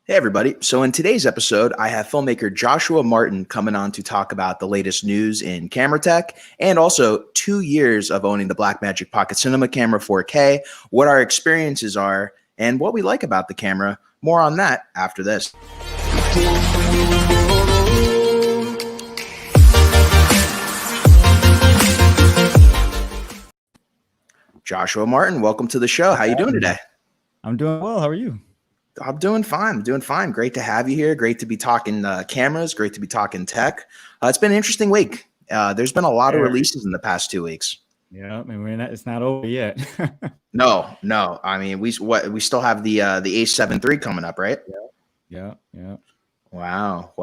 Hey everybody. So in today's episode, I have filmmaker Joshua Martin coming on to talk about the latest news in camera tech and also 2 years of owning the Blackmagic Pocket Cinema Camera 4K, what our experiences are, and what we like about the camera. More on that after this. Joshua Martin, welcome to the show. How you doing today? I'm doing well. How are you? I'm doing fine. I'm doing fine. Great to have you here. Great to be talking cameras. Great to be talking tech. It's been an interesting week. There's been a lot of releases in the past 2 weeks. Yeah, I mean, it's not over yet. No. I mean, we still have the A7 III coming up, right? Yeah. Wow.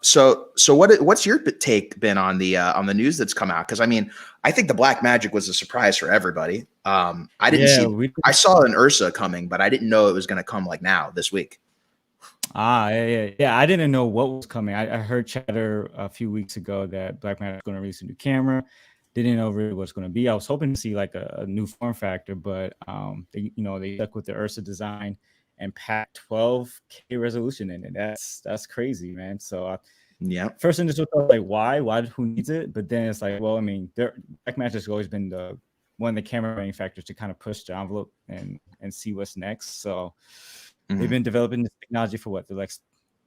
So what's your take been on the news that's come out? Because I mean, I think the Blackmagic was a surprise for everybody. I saw an URSA coming, but I didn't know it was going to come like now this week. Yeah. I didn't know what was coming. I heard chatter a few weeks ago that Blackmagic was going to release a new camera. Didn't know really what it's going to be. I was hoping to see like a new form factor, but they stuck with the URSA design and packed 12K resolution in it. That's crazy, man. So yeah, first initial thought, like why who needs it? But then it's like, well, I mean, Blackmagic has always been one of the camera manufacturers to kind of push the envelope and see what's next. So they've been developing this technology for what, the last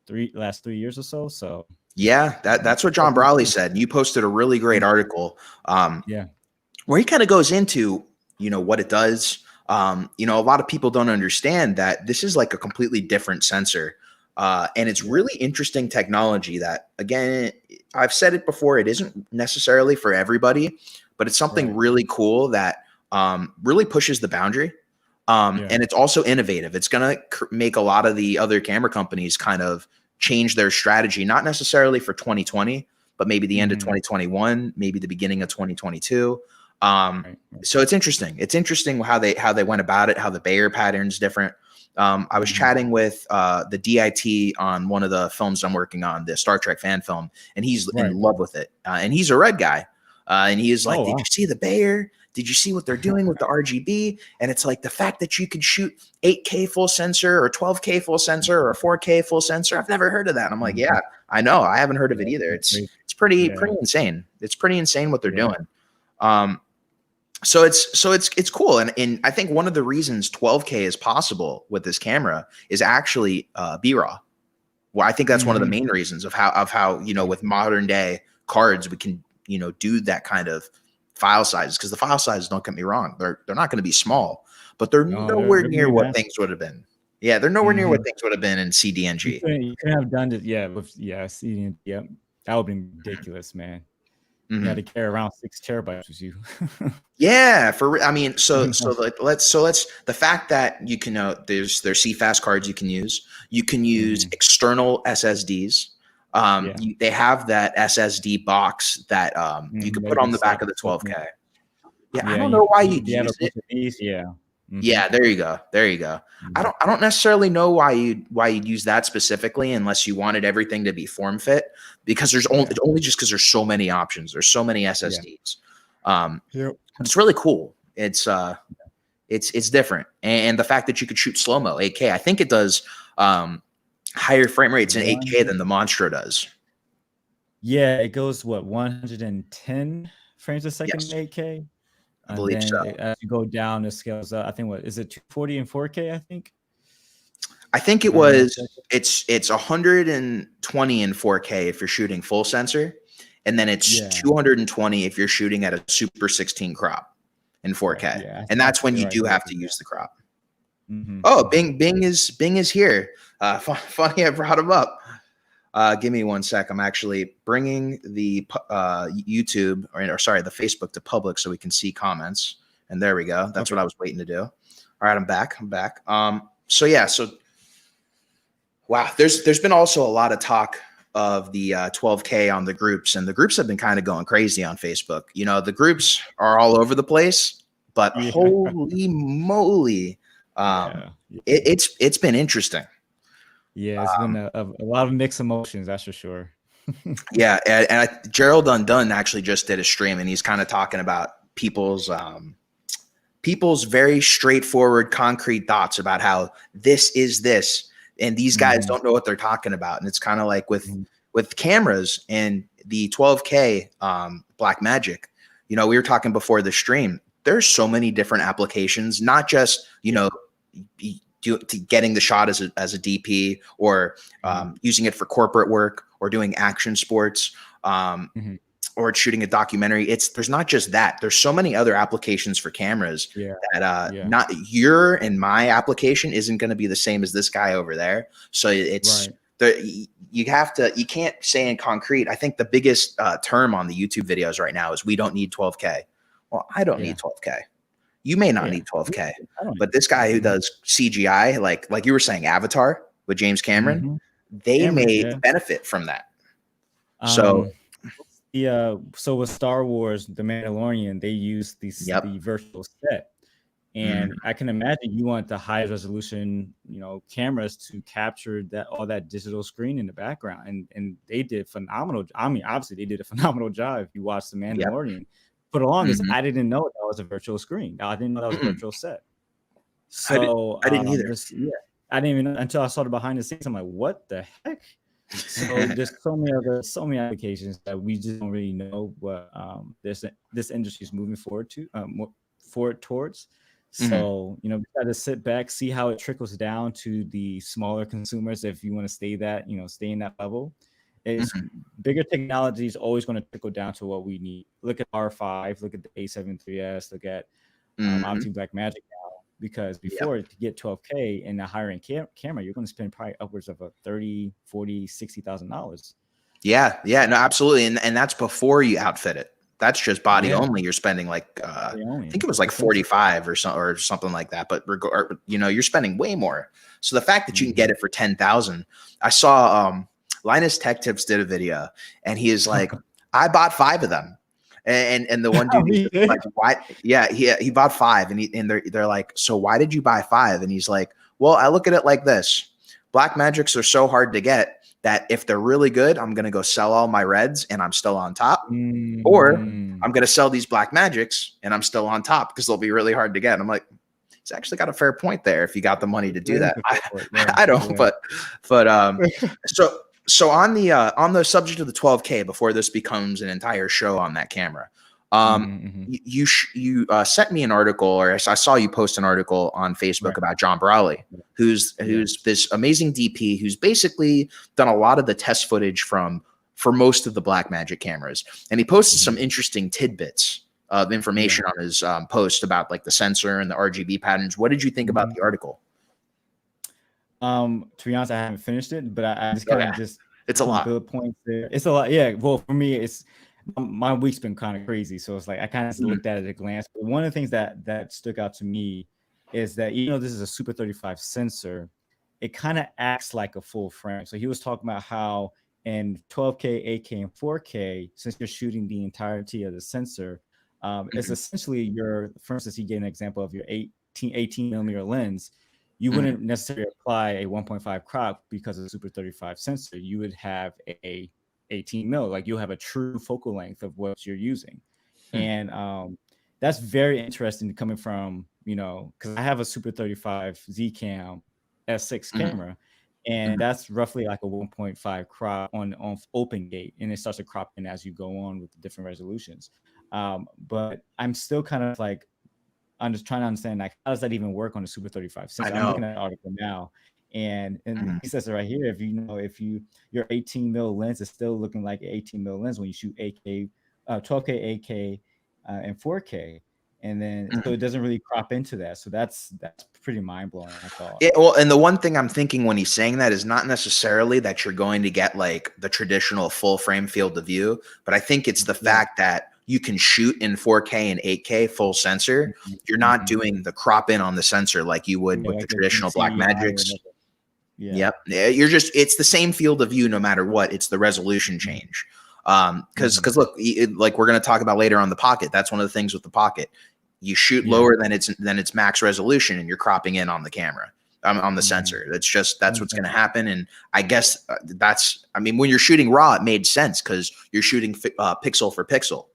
3 years or so. So yeah, that's what John Brawley said. You posted a really great article where he kind of goes into what it does. A lot of people don't understand that this is like a completely different sensor. And it's really interesting technology that, again, I've said it before, it isn't necessarily for everybody, but it's something really cool that really pushes the boundary. And it's also innovative. It's going to make a lot of the other camera companies kind of change their strategy, not necessarily for 2020, but maybe the end of 2021, maybe the beginning of 2022. So it's interesting. It's interesting how they went about it, how the Bayer pattern's different. I was chatting with the DIT on one of the films I'm working on, the Star Trek fan film, and he's in love with it. And he's a RED guy. And he is like, did you see the Bayer? Did you see what they're doing with the RGB? And it's like the fact that you can shoot 8K full sensor or 12K full sensor or 4K full sensor. I've never heard of that. And I'm like, yeah, I know. I haven't heard of it either. It's pretty insane. It's pretty insane what they're doing. So it's cool. And I think one of the reasons 12K is possible with this camera is actually B-RAW. Well, I think that's one of the main reasons of how with modern day cards, we can, do that kind of file sizes, because the file sizes, don't get me wrong, they're not going to be small, but they're nowhere near what things would have been. Yeah, they're nowhere near what things would have been in CDNG. You could have done it, with CDNG. Yep, that would be ridiculous, man. You had to carry around 6 terabytes with you. Yeah, so let's the fact that you can there's CFast cards you can use. You can use external SSDs. They have that SSD box that you can put on the back of the 12K. I don't know why you'd use it. Yeah, there you go. I don't necessarily know why you'd use that specifically, unless you wanted everything to be form fit, because there's only just because there's so many options. There's so many SSDs. It's really cool. It's different, and the fact that you could shoot slow-mo 8K, I think it does higher frame rates in 8K than the Monstro does. Yeah, it goes 110 frames a second in 8K. I believe so. As you go down, the scales up. I think is it 240 in 4K? I think it was. It's 120 in 4K if you're shooting full sensor, and then it's 220 if you're shooting at a Super 16 crop in 4K, and that's when you do have to use the crop. Oh, Bing is here. Funny I brought him up. Give me 1 sec. I'm actually bringing the YouTube the Facebook to public so we can see comments. And there we go. That's what I was waiting to do. All right, I'm back. So wow, there's been also a lot of talk of the 12K on the groups, and the groups have been kind of going crazy on Facebook. The groups are all over the place, but holy moly, it's been interesting. Yeah, it's been a lot of mixed emotions, that's for sure. Yeah, and Gerald Undone actually just did a stream, and he's kind of talking about people's very straightforward, concrete thoughts about how this is this. and these guys don't know what they're talking about. And it's kind of like with cameras and the 12K Blackmagic, you know, we were talking before the stream, there's so many different applications, not just, you know, getting the shot as a DP or using it for corporate work or doing action sports or shooting a documentary. There's not just that. There's so many other applications for cameras that not your and my application isn't going to be the same as this guy over there. So it's you can't say in concrete. I think the biggest term on the YouTube videos right now is we don't need 12K. Well, I don't need 12K. You may not need 12K, but this guy who does CGI, like you were saying, Avatar with James Cameron, they may benefit from that. So so with Star Wars, The Mandalorian, they use the virtual set, and I can imagine you want the highest resolution, you know, cameras to capture all that digital screen in the background, and they did phenomenal. I mean, obviously they did a phenomenal job. If you watch The Mandalorian. For the longest, I didn't know that was a virtual screen. I didn't know that was a virtual set. So I didn't either. I didn't even know until I saw the behind the scenes. I'm like, what the heck? So there's so many applications that we just don't really know what this industry is moving forward towards. So you know, we got to sit back, see how it trickles down to the smaller consumers. If you want to stay in that level. It's bigger technology is always going to trickle down to what we need. Look at R5, look at the A7 IIIs, look at obviously Blackmagic now, because before to get 12K and a higher end camera, you're going to spend probably upwards of $30,000, $40,000, $60,000. Yeah, no, absolutely, and that's before you outfit it. That's just body only. You're spending like I think it was like 45 or something like that. But you know, you're spending way more. So the fact that you can get it for 10,000, I saw. Linus Tech Tips did a video, and he is like, I bought 5 of them. And the one dude like, why? Yeah, he bought 5, and they're like, so why did you buy 5? And he's like, well, I look at it like this: Blackmagics are so hard to get that if they're really good, I'm gonna go sell all my Reds and I'm still on top, or I'm gonna sell these Blackmagics and I'm still on top because they'll be really hard to get. I'm like, he's actually got a fair point there if you got the money to do that. I don't, but So on the subject of the 12K, before this becomes an entire show on that camera, you sent me an article, or I saw you post an article on Facebook about John Brawley, who's this amazing DP who's basically done a lot of the test footage for most of the Blackmagic cameras, and he posted some interesting tidbits of information on his post about like the sensor and the RGB patterns. What did you think about the article? To be honest, I haven't finished it, but I just kind of it's a lot. Good points there. It's a lot. Yeah. Well, for me, it's my week's been kind of crazy, so it's like I kind of looked at it at a glance. But one of the things that stuck out to me is that even though this is a Super 35 sensor, it kind of acts like a full frame. So he was talking about how in 12K, 8K, and 4K, since you're shooting the entirety of the sensor, it's essentially for instance, he gave an example of your 18 millimeter lens. You wouldn't necessarily apply a 1.5 crop because of the Super 35 sensor. You would have a 18 mil, like you'll have a true focal length of what you're using. And that's very interesting coming from, you know, because I have a Super 35 Z Cam S6 camera, and that's roughly like a 1.5 crop on open gate, and it starts to crop in as you go on with the different resolutions. But I'm still kind of like, I'm just trying to understand, like, how does that even work on a Super 35 sensor? I'm looking at the article now, and he says it right here. If your 18 mil lens is still looking like an 18 mil lens when you shoot 8K, 12K, 8K, and 4K, and then so it doesn't really crop into that. So that's pretty mind blowing, I thought. Yeah, well, and the one thing I'm thinking when he's saying that is not necessarily that you're going to get like the traditional full frame field of view, but I think it's the fact that you can shoot in 4K and 8K full sensor. You're not doing the crop in on the sensor like you would with the traditional Blackmagics. Yep. It's the same field of view no matter what. It's the resolution change. Because look, like we're going to talk about later on the Pocket. That's one of the things with the Pocket. You shoot lower than its max resolution, and you're cropping in on the camera, on the sensor. That's what's going to happen. And I guess when you're shooting RAW, it made sense because you're shooting pixel for pixel.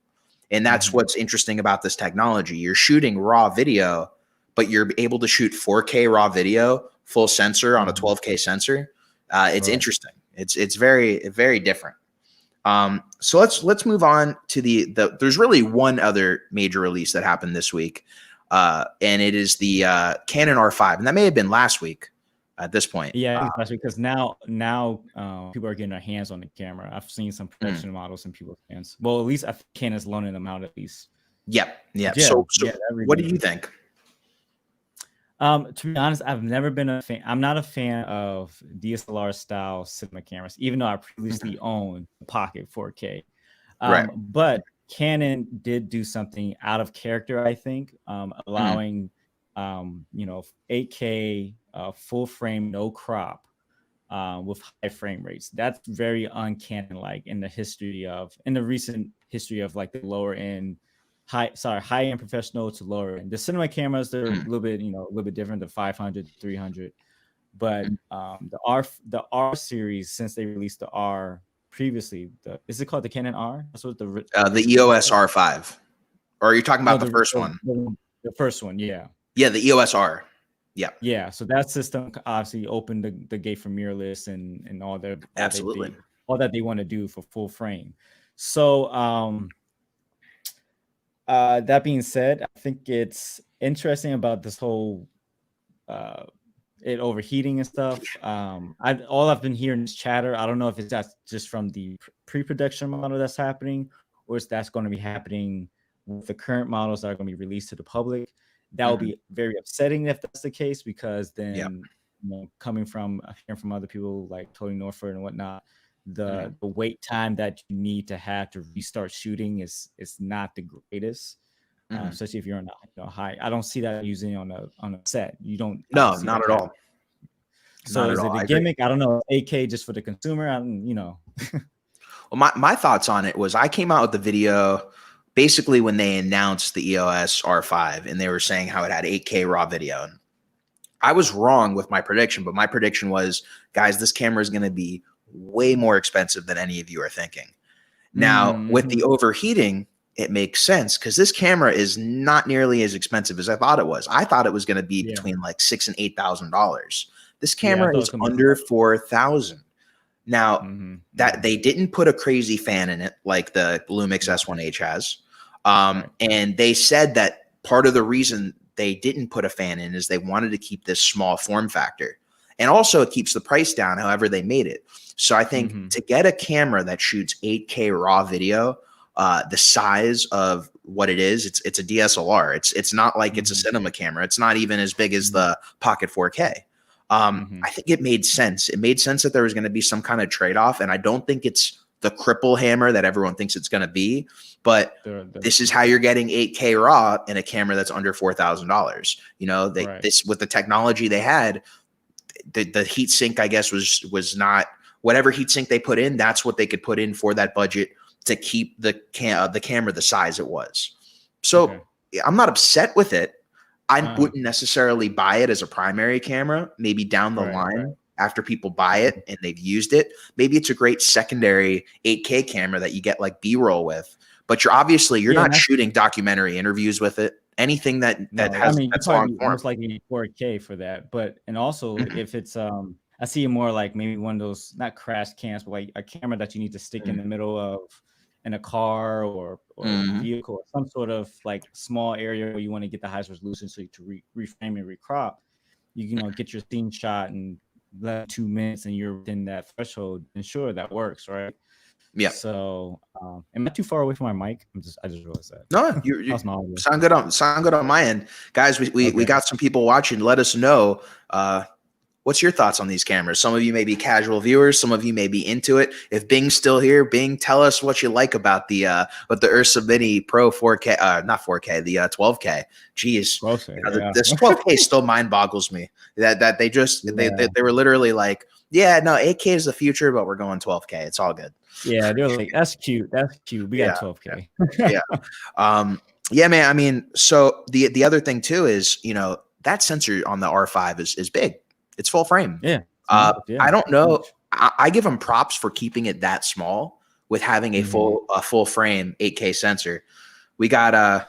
And that's what's interesting about this technology. You're shooting RAW video, but you're able to shoot 4K RAW video full sensor on a 12K sensor. It's interesting. It's very, very different. So let's move on to there's really one other major release that happened this week. And it is the Canon R5, and that may have been last week at this point. Yeah, last week, because now people are getting their hands on the camera. I've seen some production models in people's hands. Well, at least I think Canon's loaning them out at least. Yep. Yeah. Yeah. So what do you think? To be honest, I've never been a fan. I'm not a fan of DSLR style cinema cameras, even though I previously owned a Pocket 4K. Right. But Canon did do something out of character, I think, allowing 8K full frame, no crop, with high frame rates. That's very un-Canon like in the recent history of like the lower end. High end professional to lower end. The cinema cameras, they're a little bit different, the 500, 300. But the R series, since they released the R previously, is it called the Canon R? That's what the EOS R5. Or are you talking about the first one? The first one, yeah. Yeah, the EOS R. Yeah. Yeah. So that system obviously opened the gate for mirrorless and all their all that they want to do for full frame. So that being said, I think it's interesting about this whole it overheating and stuff. All I've been hearing is chatter. I don't know if it's just from the pre-production model that's happening, or if that's going to be happening with the current models that are going to be released to the public. That will be very upsetting if that's the case, because then hearing from other people like Tony Norford and whatnot, the wait time that you need to have to restart shooting is not the greatest, especially if you're on a high. I don't see that using on a set. You don't. No, not at all. So is it a gimmick? I don't know. 8K just for the consumer. Well, my thoughts on it was I came out with the video basically when they announced the EOS R5, and they were saying how it had 8K raw video. I was wrong with my prediction, but my prediction was, guys, this camera is going to be way more expensive than any of you are thinking. Now, with the overheating, it makes sense because this camera is not nearly as expensive as I thought it was. I thought it was going to be between like $6,000 and $8,000. This camera is under $4,000. Now, that they didn't put a crazy fan in it like the Lumix S1H has. And they said that part of the reason they didn't put a fan in is they wanted to keep this small form factor. And also it keeps the price down however they made it. So I think to get a camera that shoots 8K raw video, the size of what it is, it's a DSLR. It's not like it's a cinema camera. It's not even as big as the Pocket 4K. I think it made sense. It made sense that there was going to be some kind of trade-off, and I don't think it's the cripple hammer that everyone thinks it's going to be, but this is how you're getting 8K raw in a camera that's under $4,000. You know, this with the technology they had, the heat sink, I guess, was not whatever heat sink they put in. That's what they could put in for that budget to keep the camera the size it was. So I'm not upset with it. I wouldn't necessarily buy it as a primary camera. Maybe down the line after people buy it and they've used it, maybe it's a great secondary 8K camera that you get like B-roll with. But you're not shooting documentary interviews with it. Anything that has that's long form. Most likely 4K for that. But and also if it's I see it more like maybe one of those not crash cams, but like a camera that you need to stick in the middle of in a car or a vehicle, or some sort of like small area where you want to get the highest resolution so you to reframe and recrop. You get your scene shot in less 2 minutes and you're within that threshold. And sure, that works, right? Yeah. So am I too far away from my mic? I just realized that. No, you sound good on my end. Guys, we got some people watching. Let us know what's your thoughts on these cameras? Some of you may be casual viewers. Some of you may be into it. If Bing's still here, Bing, tell us what you like about the URSA Mini Pro 4K, not 4K, the 12K. Jeez, this 12K still mind boggles me that they just they were literally like, yeah, no, 8K is the future, but we're going 12K. It's all good. Yeah, they're like, that's cute. We got 12K. Yeah, man. I mean, so the other thing too is that sensor on the R5 is big. It's full frame. Yeah. I don't know. I give them props for keeping it that small with having a full frame 8K sensor. We got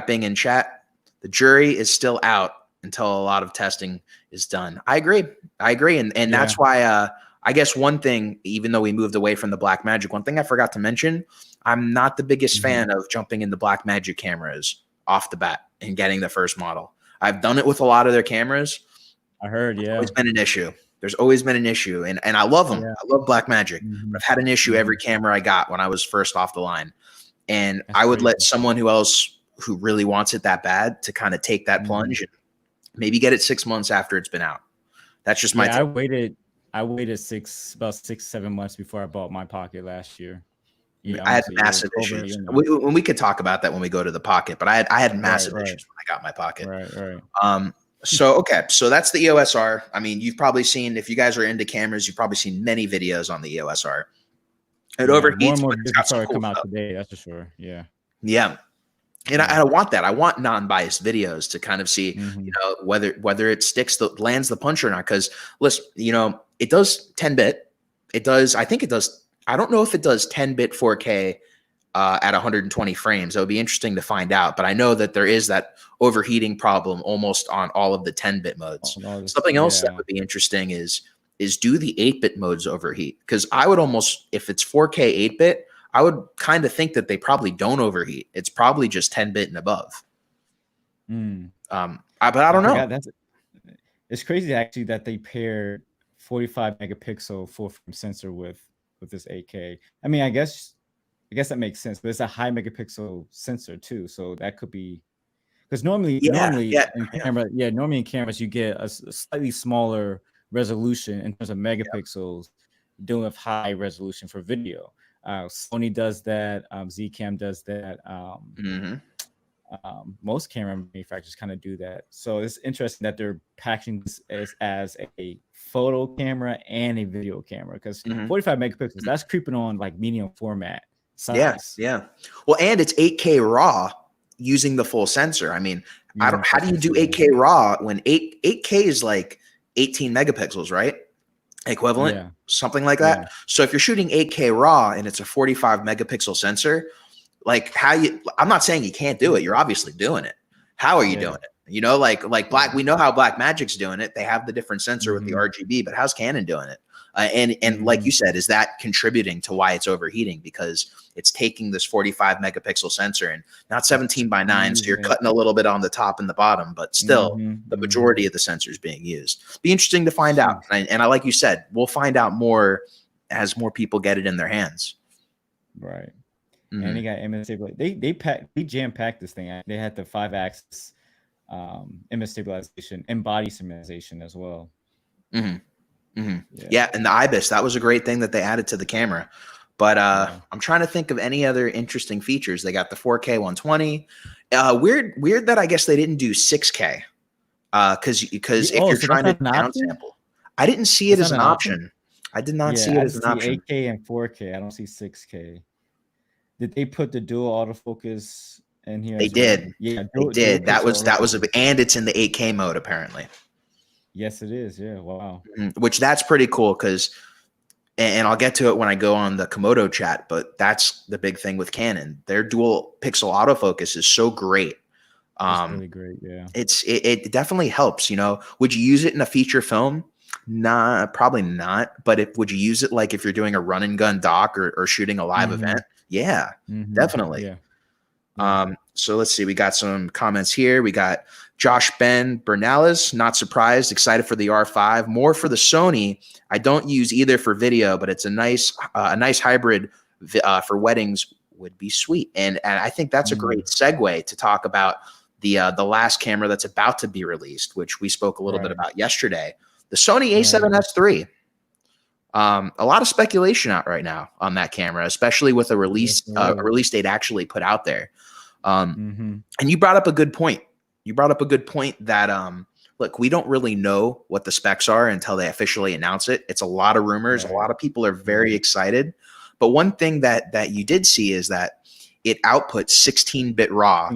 Bing in chat. The jury is still out until a lot of testing is done. I agree. And that's why I guess one thing, even though we moved away from the Blackmagic, one thing I forgot to mention, I'm not the biggest fan of jumping in the Blackmagic cameras off the bat and getting the first model. I've done it with a lot of their cameras. I heard, It's always been an issue. There's always been an issue. And I love them. I love Blackmagic. But I've had an issue every camera I got when I was first off the line. And I would let someone who really wants it that bad to kind of take that plunge and maybe get it 6 months after it's been out. That's just my I waited about 6-7 months before I bought my Pocket last year. Yeah, I had massive issues. We could talk about that when we go to the Pocket, but I had massive issues when I got my Pocket. Right. So, okay. So that's the EOS R. I mean, you've probably seen, if you guys are into cameras, you've probably seen many videos on the EOS R. It overheats, more but it's got some cool come out stuff today. That's for sure. Yeah. Yeah. And I want that. I want non-biased videos to kind of see, you know, whether it lands the punch or not. Because listen, you know, it does 10-bit. It does. I think it does. I don't know if it does 10-bit 4K at 120 frames. It would be interesting to find out. But I know that there is that overheating problem almost on all of the 10-bit modes. Something else that would be interesting is do the 8-bit modes overheat? Because I would almost, if it's 4K 8-bit, I would kind of think that they probably don't overheat. It's probably just 10-bit and above. But I don't know. It's crazy actually that they paired 45 megapixel full frame sensor with this 8K. I mean, I guess that makes sense, but it's a high megapixel sensor too, so that could be because normally in cameras you get a slightly smaller resolution in terms of megapixels, doing with high resolution for video. Sony does that. Zcam does that. Most camera manufacturers kind of do that. So it's interesting that they're packaging this as a photo camera and a video camera because 45 megapixels, that's creeping on like medium format size. Yeah. Well, and it's 8K raw using the full sensor. I mean, how do you do 8K raw when 8K is like 18 megapixels, right? Equivalent, something like that. So if you're shooting 8K raw and it's a 45 megapixel sensor, like I'm not saying you can't do it. You're obviously doing it. How are you doing it? You know, like we know how Blackmagic's doing it. They have the different sensor with the RGB, but how's Canon doing it? And like you said, is that contributing to why it's overheating? Because it's taking this 45 megapixel sensor and not 17:9. So you're cutting a little bit on the top and the bottom, but still the majority of the sensor is being used. Be interesting to find out. And I, like you said, we'll find out more as more people get it in their hands. Right. And they got image stabilization. They jam-packed this thing. They had the 5-axis image stabilization and body stabilization as well. Yeah, and the IBIS, that was a great thing that they added to the camera. But I'm trying to think of any other interesting features. They got the 4K 120. Weird that I guess they didn't do 6K. Because if you're trying to downsample, I didn't see it as an option. I did not see it as an option. 8K and 4K. I don't see 6K. Did they put the dual autofocus in here? They did. Yeah, they did. That was and it's in the 8K mode apparently. Yes, it is. Yeah. Wow. Which that's pretty cool because, and I'll get to it when I go on the Komodo chat, but that's the big thing with Canon. Their dual pixel autofocus is so great. It's really great. Yeah. It definitely helps. You know, would you use it in a feature film? Nah, probably not. But would you use it like if you're doing a run and gun doc or shooting a live event? Yeah, definitely. Yeah. So let's see. We got some comments here. We got Josh Ben Bernales, not surprised, excited for the R5, more for the Sony. I don't use either for video, but it's a nice hybrid for weddings would be sweet. And I think that's a great segue to talk about the last camera that's about to be released, which we spoke a little bit about yesterday, the Sony A7S III. A lot of speculation out right now on that camera, especially with a release date actually put out there. And you brought up a good point. That look, we don't really know what the specs are until they officially announce it. It's a lot of rumors. A lot of people are very excited. But one thing that you did see is that it outputs 16-bit RAW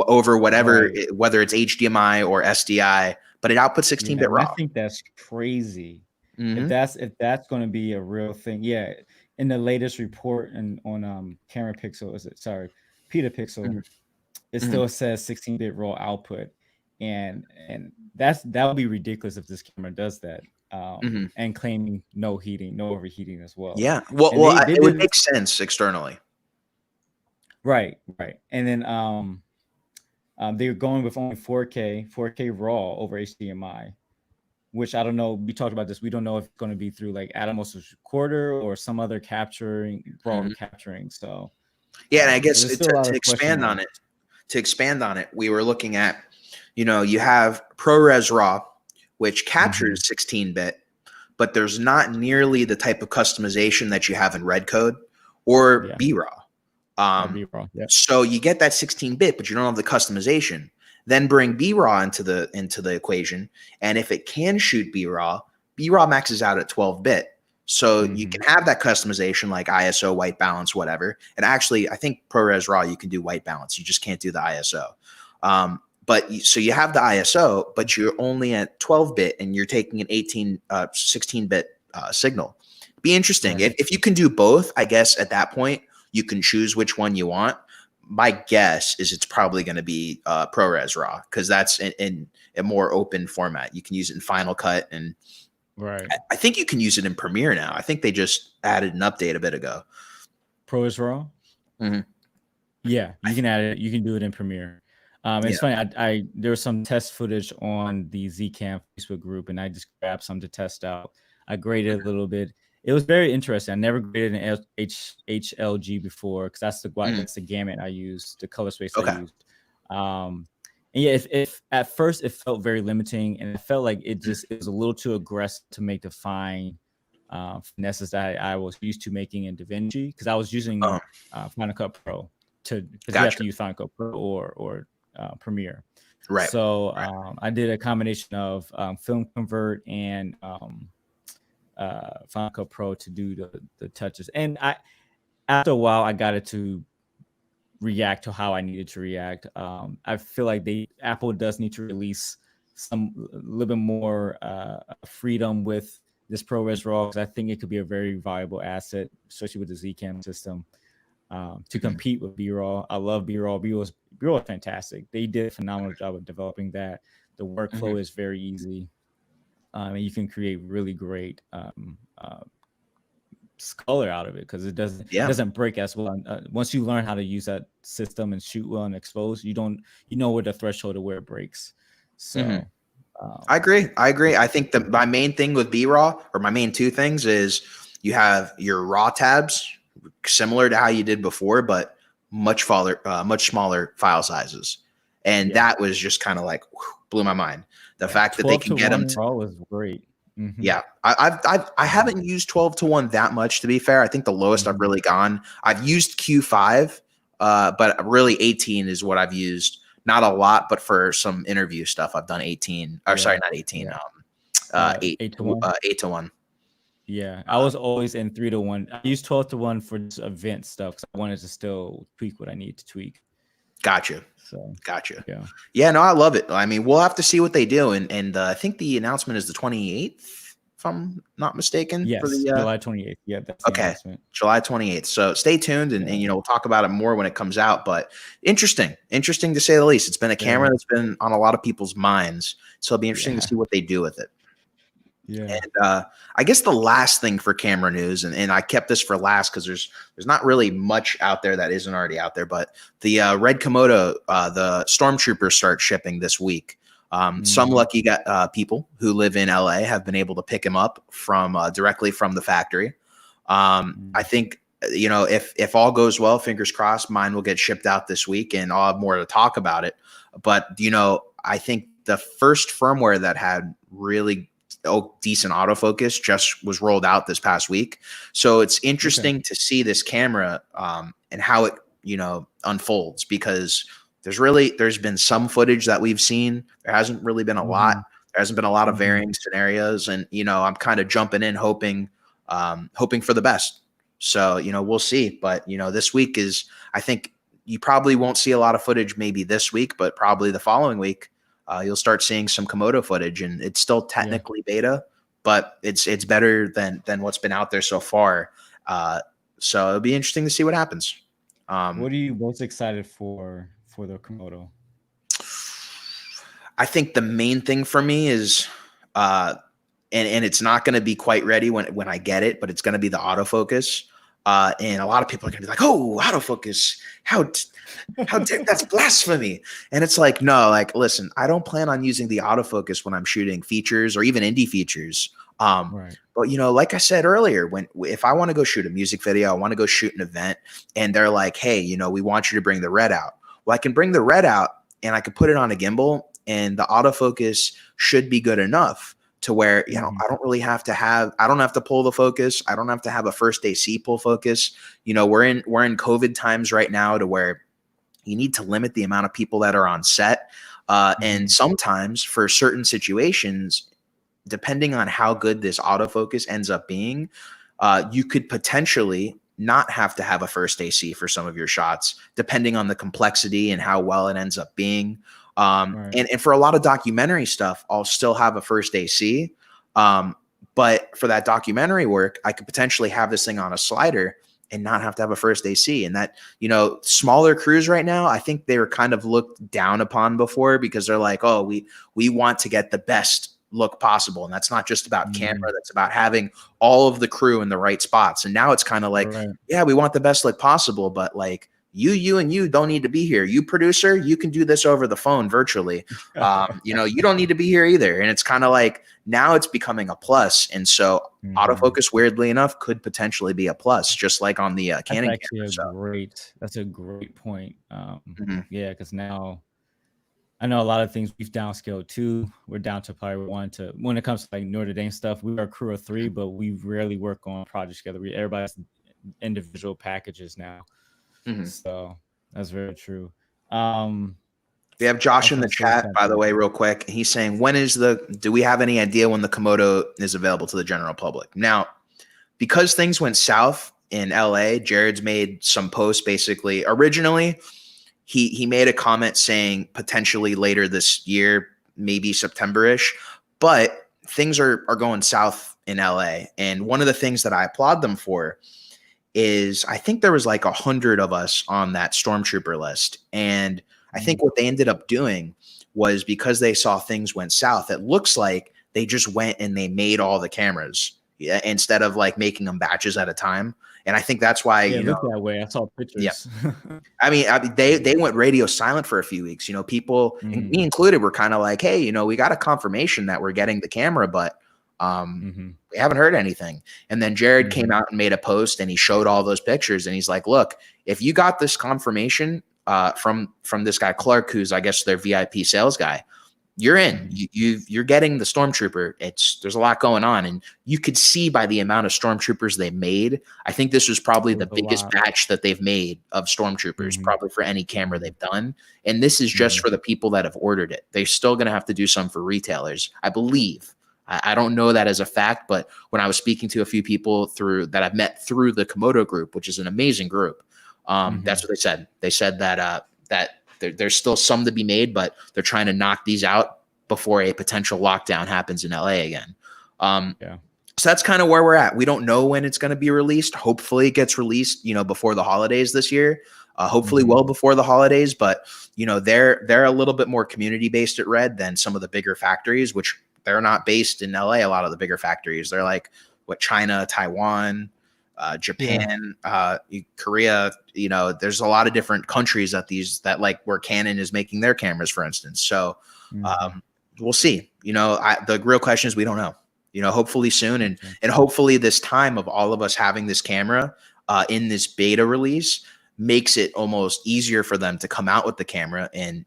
over whatever, whether it's HDMI or SDI, but it outputs 16-bit RAW. I think that's crazy. If that's going to be a real thing, in the latest report on Camera Pixel, Petapixel, it still says 16-bit raw output, and that would be ridiculous if this camera does that. And claiming no heating, no overheating as well. Yeah, well, they it would did make sense externally. Right. And then they're going with only 4K raw over HDMI, which I don't know. We talked about this. We don't know if it's going to be through like Atomos recorder or some other capturing, raw capturing. So yeah, and I guess so to expand on it, we were looking at, you have ProRes RAW, which captures 16-bit, but there's not nearly the type of customization that you have in RED code or BRAW. So you get that 16-bit, but you don't have the customization. Then bring BRAW into the equation, and if it can shoot BRAW maxes out at 12-bit. So you can have that customization like ISO, white balance, whatever. And actually, I think ProRes RAW you can do white balance. You just can't do the ISO. So you have the ISO, but you're only at 12-bit, and you're taking an 16-bit signal. Be interesting if you can do both. I guess at that point you can choose which one you want. My guess is it's probably going to be ProRes RAW, because that's in a more open format. You can use it in Final Cut, and I think you can use it in Premiere now. I think they just added an update a bit ago. ProRes RAW? Yeah, you can add it. You can do it in Premiere. It's funny. I there was some test footage on the Zcam Facebook group, and I just grabbed some to test out. I graded a little bit. It was very interesting. I never graded an HLG before, because that's the gamut I used, the color space I used. And yeah, if at first it felt very limiting, and it felt like it was a little too aggressive to make the fine finesses that I was used to making in DaVinci, because I was using Final Cut Pro because you have to use Final Cut Pro or Premiere. Right. So I did a combination of Film Convert and Final Cut Pro to do the touches, and after a while I got it to react to how I needed to react. I feel like Apple does need to release a little bit more freedom with this ProRes RAW, because I think it could be a very valuable asset, especially with the Zcam system, to compete with B-RAW. I love B-RAW. B-RAW is fantastic. They did a phenomenal job of developing that. The workflow is very easy. And you can create really great color out of it, because it doesn't break as well. Once you learn how to use that system and shoot well and expose, you know where the threshold of where it breaks. So I agree. I think my main thing with B-RAW, or my main two things, is you have your RAW tabs similar to how you did before, but much smaller file sizes, and that was just kind of like blew my mind. The fact that they can get them RAW was great. Yeah, I haven't used 12:1 that much, to be fair. I think the lowest I've really gone, I've used Q5, but really 18 is what I've used. Not a lot, but for some interview stuff, I've done 18. Or sorry, not 18. 8:1. Yeah, I was always in 3:1. I used 12:1 for just event stuff, because I wanted to still tweak what I need to tweak. Gotcha. So gotcha. Yeah, no, I love it. I mean, we'll have to see what they do, and I think the announcement is the 28th, if I'm not mistaken. Yes, for the, July 28th. Yeah, that's the announcement. July 28th. So stay tuned, and we'll talk about it more when it comes out. But interesting to say the least. It's been a camera that's been on a lot of people's minds, so it'll be interesting to see what they do with it. Yeah. And I guess the last thing for camera news, and I kept this for last because there's not really much out there that isn't already out there, but the RED Komodo, the Stormtroopers start shipping this week. Some lucky people who live in LA have been able to pick him up from directly from the factory. I think, if all goes well, fingers crossed, mine will get shipped out this week, and I'll have more to talk about it. But, I think the first firmware that had really decent autofocus just was rolled out this past week. So it's interesting to see this camera and how it, unfolds, because there's been some footage that we've seen. There hasn't really been a lot. There hasn't been a lot of varying scenarios, and I'm kind of jumping in hoping for the best. So, we'll see. But, this week is, I think you probably won't see a lot of footage maybe this week, but probably the following week you'll start seeing some Komodo footage, and it's still technically beta, but it's better than what's been out there so far. So it'll be interesting to see what happens. What are you most excited for the Komodo? I think the main thing for me is, and it's not going to be quite ready when I get it, but it's going to be the autofocus. And a lot of people are going to be like, "Oh, autofocus! How dare, that's blasphemy!" And it's like, no, like, listen, I don't plan on using the autofocus when I'm shooting features or even indie features. But like I said earlier, if I want to go shoot a music video, I want to go shoot an event, and they're like, "Hey, we want you to bring the RED out." Well, I can bring the RED out, and I can put it on a gimbal, and the autofocus should be good enough to where, I don't really have to I don't have to pull the focus. I don't have to have a first AC pull focus. We're in COVID times right now to where you need to limit the amount of people that are on set. And sometimes for certain situations, depending on how good this autofocus ends up being, you could potentially not have to have a first AC for some of your shots, depending on the complexity and how well it ends up being. And for a lot of documentary stuff, I'll still have a first AC. But for that documentary work, I could potentially have this thing on a slider and not have to have a first AC. And that, smaller crews right now, I think they were kind of looked down upon before because they're like, oh, we want to get the best look possible. And that's not just about camera. That's about having all of the crew in the right spots. And now it's kind of like, yeah, we want the best look possible, but like, you and you don't need to be here. You producer, you can do this over the phone virtually. You don't need to be here either. And it's kind of like now it's becoming a plus. And so autofocus, weirdly enough, could potentially be a plus, just like on the Canon camera. That's a great point. Yeah, because now I know a lot of things we've downscaled too. We're down to probably when it comes to like Notre Dame stuff, we are a crew of 3, but we rarely work on projects together. Everybody's individual packages now. So that's very true. We have Josh in the chat, by the way, real quick. He's saying, do we have any idea when the Komodo is available to the general public? Now, because things went south in LA, Jared's made some posts basically. Originally, he made a comment saying potentially later this year, maybe September-ish, but things are going south in LA. And one of the things that I applaud them for is I think there was like 100 of us on that stormtrooper list. And I think what they ended up doing was because they saw things went south, it looks like they just went and they made all the cameras instead of like making them batches at a time. And I think that's why, it looked that way. I saw pictures. Yeah. I mean, they went radio silent for a few weeks, people, and me included, were kind of like, hey, we got a confirmation that we're getting the camera, but we haven't heard anything. And then Jared came out and made a post and he showed all those pictures and he's like, look, if you got this confirmation from this guy Clark, who's I guess their VIP sales guy, you're in. You're getting the stormtrooper. There's a lot going on, and you could see by the amount of stormtroopers they made. I think this was probably the biggest batch that they've made of stormtroopers, probably for any camera they've done. And this is just for the people that have ordered it. They're still going to have to do some for retailers, I believe. I don't know that as a fact, but when I was speaking to a few people that I've met through the Komodo group, which is an amazing group, that's what they said. They said that there's still some to be made, but they're trying to knock these out before a potential lockdown happens in LA again. So that's kind of where we're at. We don't know when it's going to be released. Hopefully it gets released, before the holidays this year. Hopefully well before the holidays, but they're a little bit more community based at RED than some of the bigger factories, which they're not based in LA. A lot of the bigger factories, they're like China, Taiwan, Japan, Korea. There's a lot of different countries that like where Canon is making their cameras, for instance. So we'll see. The real question is we don't know. Hopefully soon, and hopefully this time of all of us having this camera in this beta release makes it almost easier for them to come out with the camera and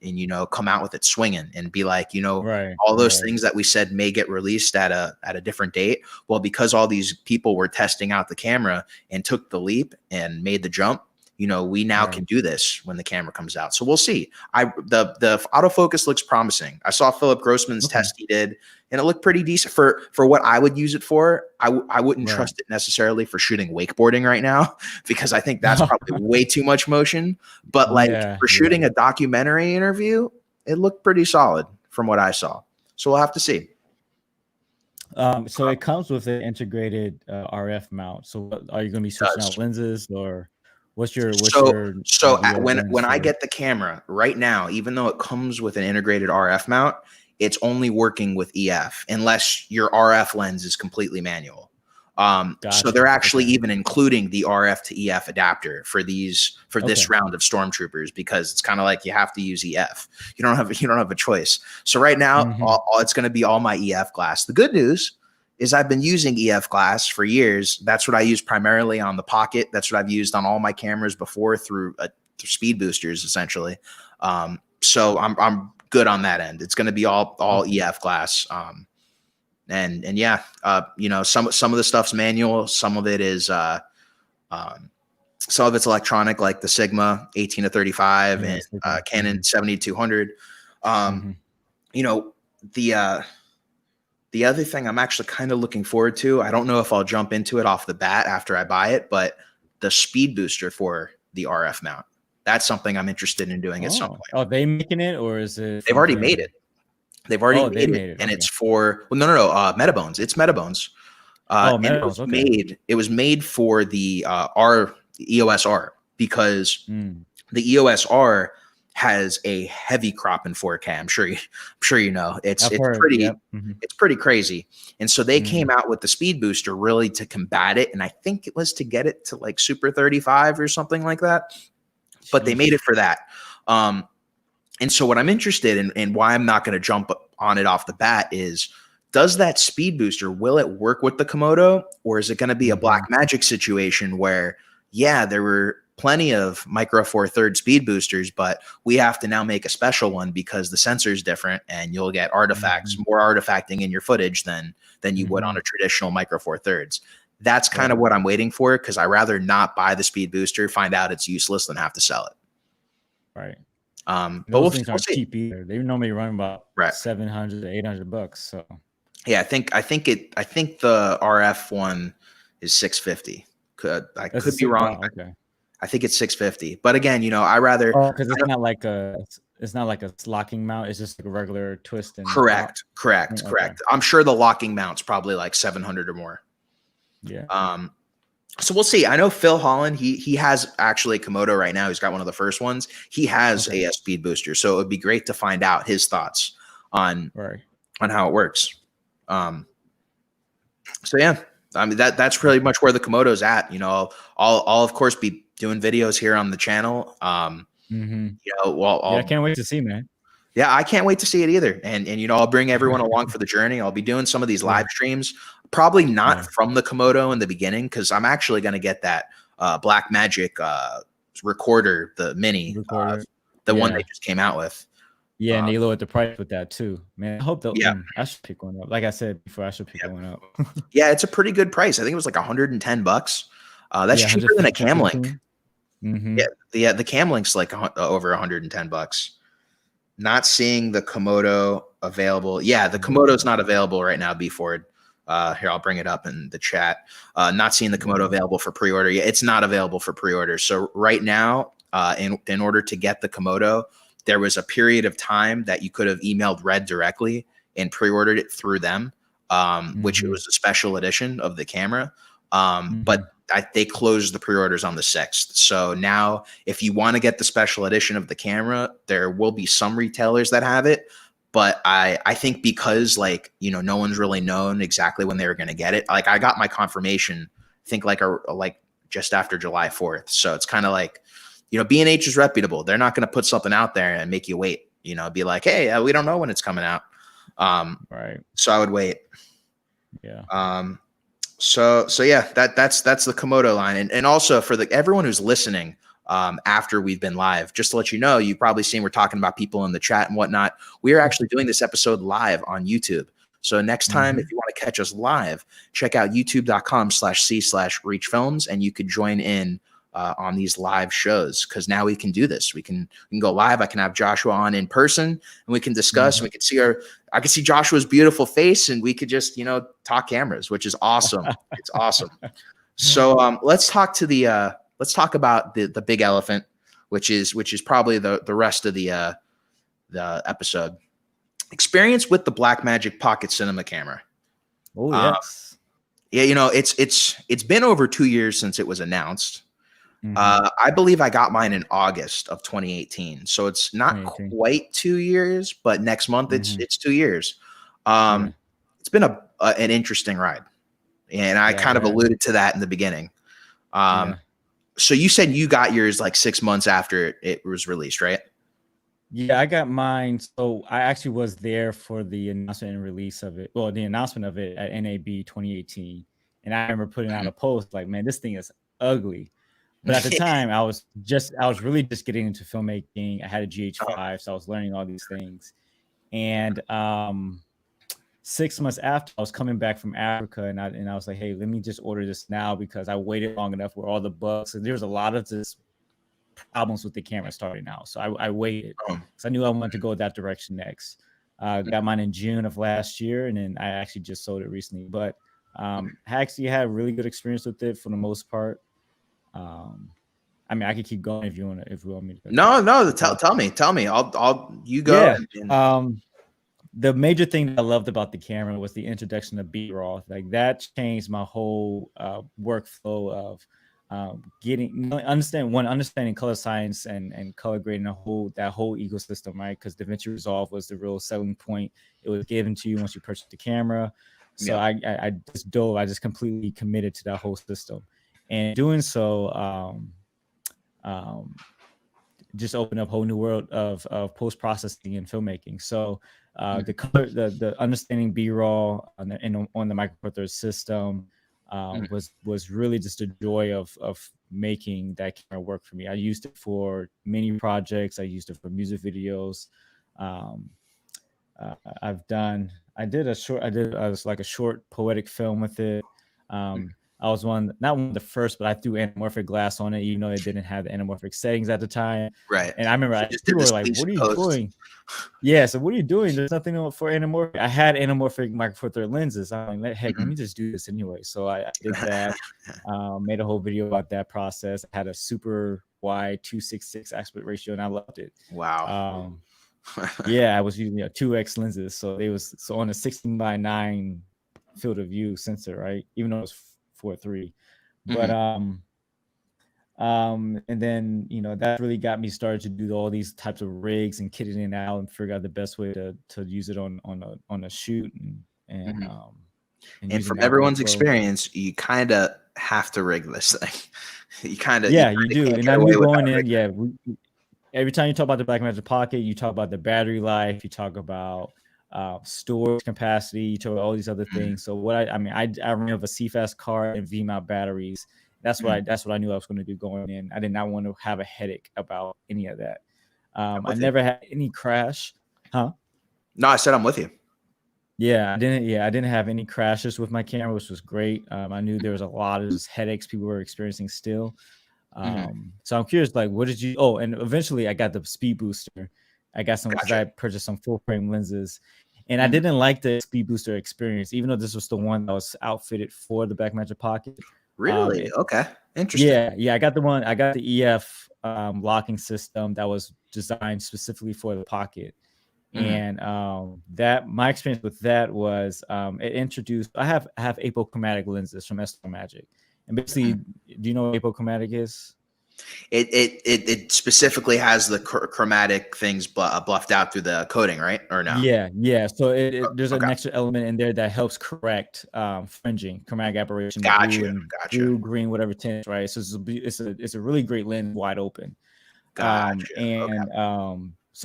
come out with it swinging and be like, all those things that we said may get released at a different date. Well, because all these people were testing out the camera and took the leap and made the jump, we now can do this when the camera comes out. So we'll see. The autofocus looks promising. I saw Philip Grossman's test he did, and it looked pretty decent for what I would use it for. I wouldn't trust it necessarily for shooting wakeboarding right now, because I think that's probably way too much motion. But for shooting a documentary interview, it looked pretty solid from what I saw. So we'll have to see. So it comes with an integrated RF mount. So are you going to be switching out lenses, or when I get the camera right now, even though it comes with an integrated RF mount, it's only working with EF unless your RF lens is completely manual. So they're actually even including the RF to EF adapter for this round of Stormtroopers, because it's kind of like you have to use EF. You don't have a choice. So right now, it's going to be all my EF glass. The good news is I've been using EF glass for years. That's what I use primarily on the Pocket. That's what I've used on all my cameras before through speed boosters, essentially. So I'm good on that end. It's going to be all EF glass. And yeah, you know, some of the stuff's manual, some of it is some of it's electronic, like the Sigma 18-35 and Canon 70-200. You know, the other thing I'm actually kind of looking forward to, I don't know if I'll jump into it off the bat after I buy it, but the speed booster for the RF mount. That's something I'm interested in doing at some point. Oh, they making it, or is it? They've already made it. They've already made it, and it's for no, Metabones. It's Metabones. Metabones. It was made for the EOS R, because the EOS R has a heavy crop in 4K. I'm sure you know. It's pretty crazy. And so they came out with the speed booster really to combat it, and I think it was to get it to like Super 35 or something like that. But they made it for that. And so what I'm interested in, and why I'm not going to jump on it off the bat, is, does that speed booster, will it work with the Komodo, or is it going to be a Blackmagic situation where, yeah, there were plenty of micro four thirds speed boosters, but we have to now make a special one because the sensor is different, and you'll get artifacts, more artifacting in your footage than you would on a traditional micro four thirds. That's kind of what I'm waiting for, because I'd rather not buy the speed booster, find out it's useless, than have to sell it. Right. But those things aren't cheap either. They normally run about $700 to $800. So yeah, I think the RF one is $650. I could be wrong. Okay. I think it's $650. But again, you know, I rather, because it's not like a locking mount. It's just like a regular twist. And correct. I'm sure the locking mount's probably like $700 or more. Yeah. So we'll see. I know Phil Holland, he has actually a Komodo right now. He's got one of the first ones. He has a speed booster. So it would be great to find out his thoughts on how it works. So yeah, I mean, that's pretty much where the Komodo's at. You know, I'll of course be doing videos here on the channel. You know, I can't wait to see, man. Yeah, I can't wait to see it either. And you know, I'll bring everyone along for the journey. I'll be doing some of these live streams, probably not from the Komodo in the beginning, because I'm actually going to get that Blackmagic recorder, the mini, the one they just came out with. Yeah, and they lowered the price with that too. Man, I hope that. Yeah, I should pick one up. Like I said before, I should pick one up. Yeah, it's a pretty good price. I think it was like $110. That's cheaper than a Cam Link. Yeah, the Cam Link's like over $110. Not seeing the Komodo available. Yeah, the Komodo's not available right now, B Ford. Here, I'll bring it up in the chat. Not seeing the Komodo available for pre-order. Yeah, it's not available for pre-order. So right now, in order to get the Komodo, there was a period of time that you could have emailed RED directly and pre-ordered it through them, which it was a special edition of the camera. But they closed the pre-orders on the 6th. So now if you want to get the special edition of the camera, there will be some retailers that have it. But I think because, like, you know, no one's really known exactly when they were going to get it. Like, I got my confirmation, I think like just after July 4th. So it's kind of like, you know, B&H is reputable. They're not going to put something out there and make you wait, you know, be like, hey, we don't know when it's coming out. So I would wait. Yeah. So yeah, that's the Komodo line. And also for everyone who's listening, after we've been live, just to let you know, you've probably seen we're talking about people in the chat and whatnot. We are actually doing this episode live on YouTube. So next time, if you want to catch us live, check out youtube.com/c/reachfilms, and you could join in on these live shows, because now we can do this. We can go live. I can have Joshua on in person, and we can discuss. And we can see I can see Joshua's beautiful face, and we could just, you know, talk cameras, which is awesome. It's awesome. So let's talk about the big elephant, which is probably the rest of the episode. Experience with the Blackmagic Pocket Cinema Camera. Oh yes. Yeah, you know, it's been over 2 years since it was announced. I believe I got mine in August of 2018. So it's not 2018. quite 2 years, but next month it's 2 years. Yeah. It's been an interesting ride. And I kind of alluded to that in the beginning. So you said you got yours like 6 months after it was released, right? Yeah, I got mine. So I actually was there for the announcement and release of it. Well, the announcement of it at NAB 2018. And I remember putting out a post like, man, this thing is ugly. But at the time, I was really just getting into filmmaking. I had a GH5, so I was learning all these things. And 6 months after, I was coming back from Africa, and I was like, hey, let me just order this now, because I waited long enough where all the bugs, and there was a lot of this problems with the camera starting out. So I waited because I knew I wanted to go that direction next. Got mine in June of last year, and then I actually just sold it recently. But I actually had a really good experience with it for the most part. I mean, I could keep going if you want me to. No, tell me. I'll you go. Yeah. The major thing that I loved about the camera was the introduction of B-roll. Like that changed my whole workflow of understanding color science and color grading, that whole ecosystem, right? Because DaVinci Resolve was the real selling point. It was given to you once you purchased the camera. So I just completely committed to that whole system, and doing so just opened up a whole new world of post-processing and filmmaking. So the color, the understanding B-roll on the Micro Four Thirds system was really just a joy of making that camera work for me. I used it for many projects. I used it for music videos. I was like a short poetic film with it. I was not one of the first, but I threw anamorphic glass on it, even though it didn't have the anamorphic settings at the time. Right. And I remember people were like, what are you doing? Yeah. So what are you doing? There's nothing for anamorphic. I had anamorphic Micro Four Thirds lenses. I'm like, heck, let me just do this anyway. So I did that, made a whole video about that process. I had a super wide 2:6:6 aspect ratio, and I loved it. Wow. Yeah, I was using 2x lenses. So on a 16:9 field of view sensor, right? Even though it was 4:3, but and then that really got me started to do all these types of rigs and kitting it out and figure out the best way to use it on a shoot and from everyone's experience, you kind of have to rig this thing. You do. And I knew going in, every time you talk about the Blackmagic Pocket, you talk about the battery life, you talk about storage capacity, you talk about all these other things. So I ran with a CFast card and V-mount batteries. That's what I knew I was going to do going in. I did not want to have a headache about any of that. I never had any crash. Huh? No, I said I'm with you. Yeah, I didn't have any crashes with my camera, which was great. I knew there was a lot of headaches people were experiencing still. So I'm curious, like, what did you? Oh, and eventually I got the speed booster. I got some because I purchased some full frame lenses, and I didn't like the speed booster experience, even though this was the one that was outfitted for the Blackmagic Pocket. Really? Okay, interesting. Yeah. I got the EF locking system that was designed specifically for the Pocket, and that my experience with that was it introduced. I have apochromatic lenses from Blackmagic, and basically, do you know what apochromatic is? It specifically has the chromatic things bluffed out through the coating, right? Or no? Yeah. So there's an extra element in there that helps correct fringing, chromatic aberration, blue, green, whatever tint, right? So it's a really great lens, wide open. So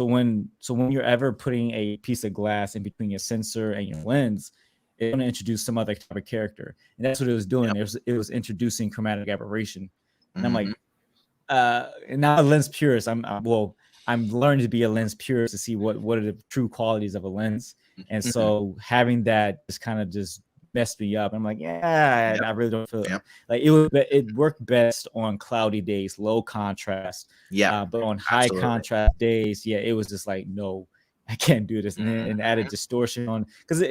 when you're ever putting a piece of glass in between your sensor and your lens, it's going to introduce some other type of character, and that's what it was doing. It was introducing chromatic aberration, and I'm like. And now a lens purist, I'm learning to be a lens purist to see what are the true qualities of a lens. And so having that just kind of just messed me up. I'm like, I really don't feel it. Like it worked best on cloudy days, low contrast. But on high contrast days, it was just like, no, I can't do this. And added distortion on, because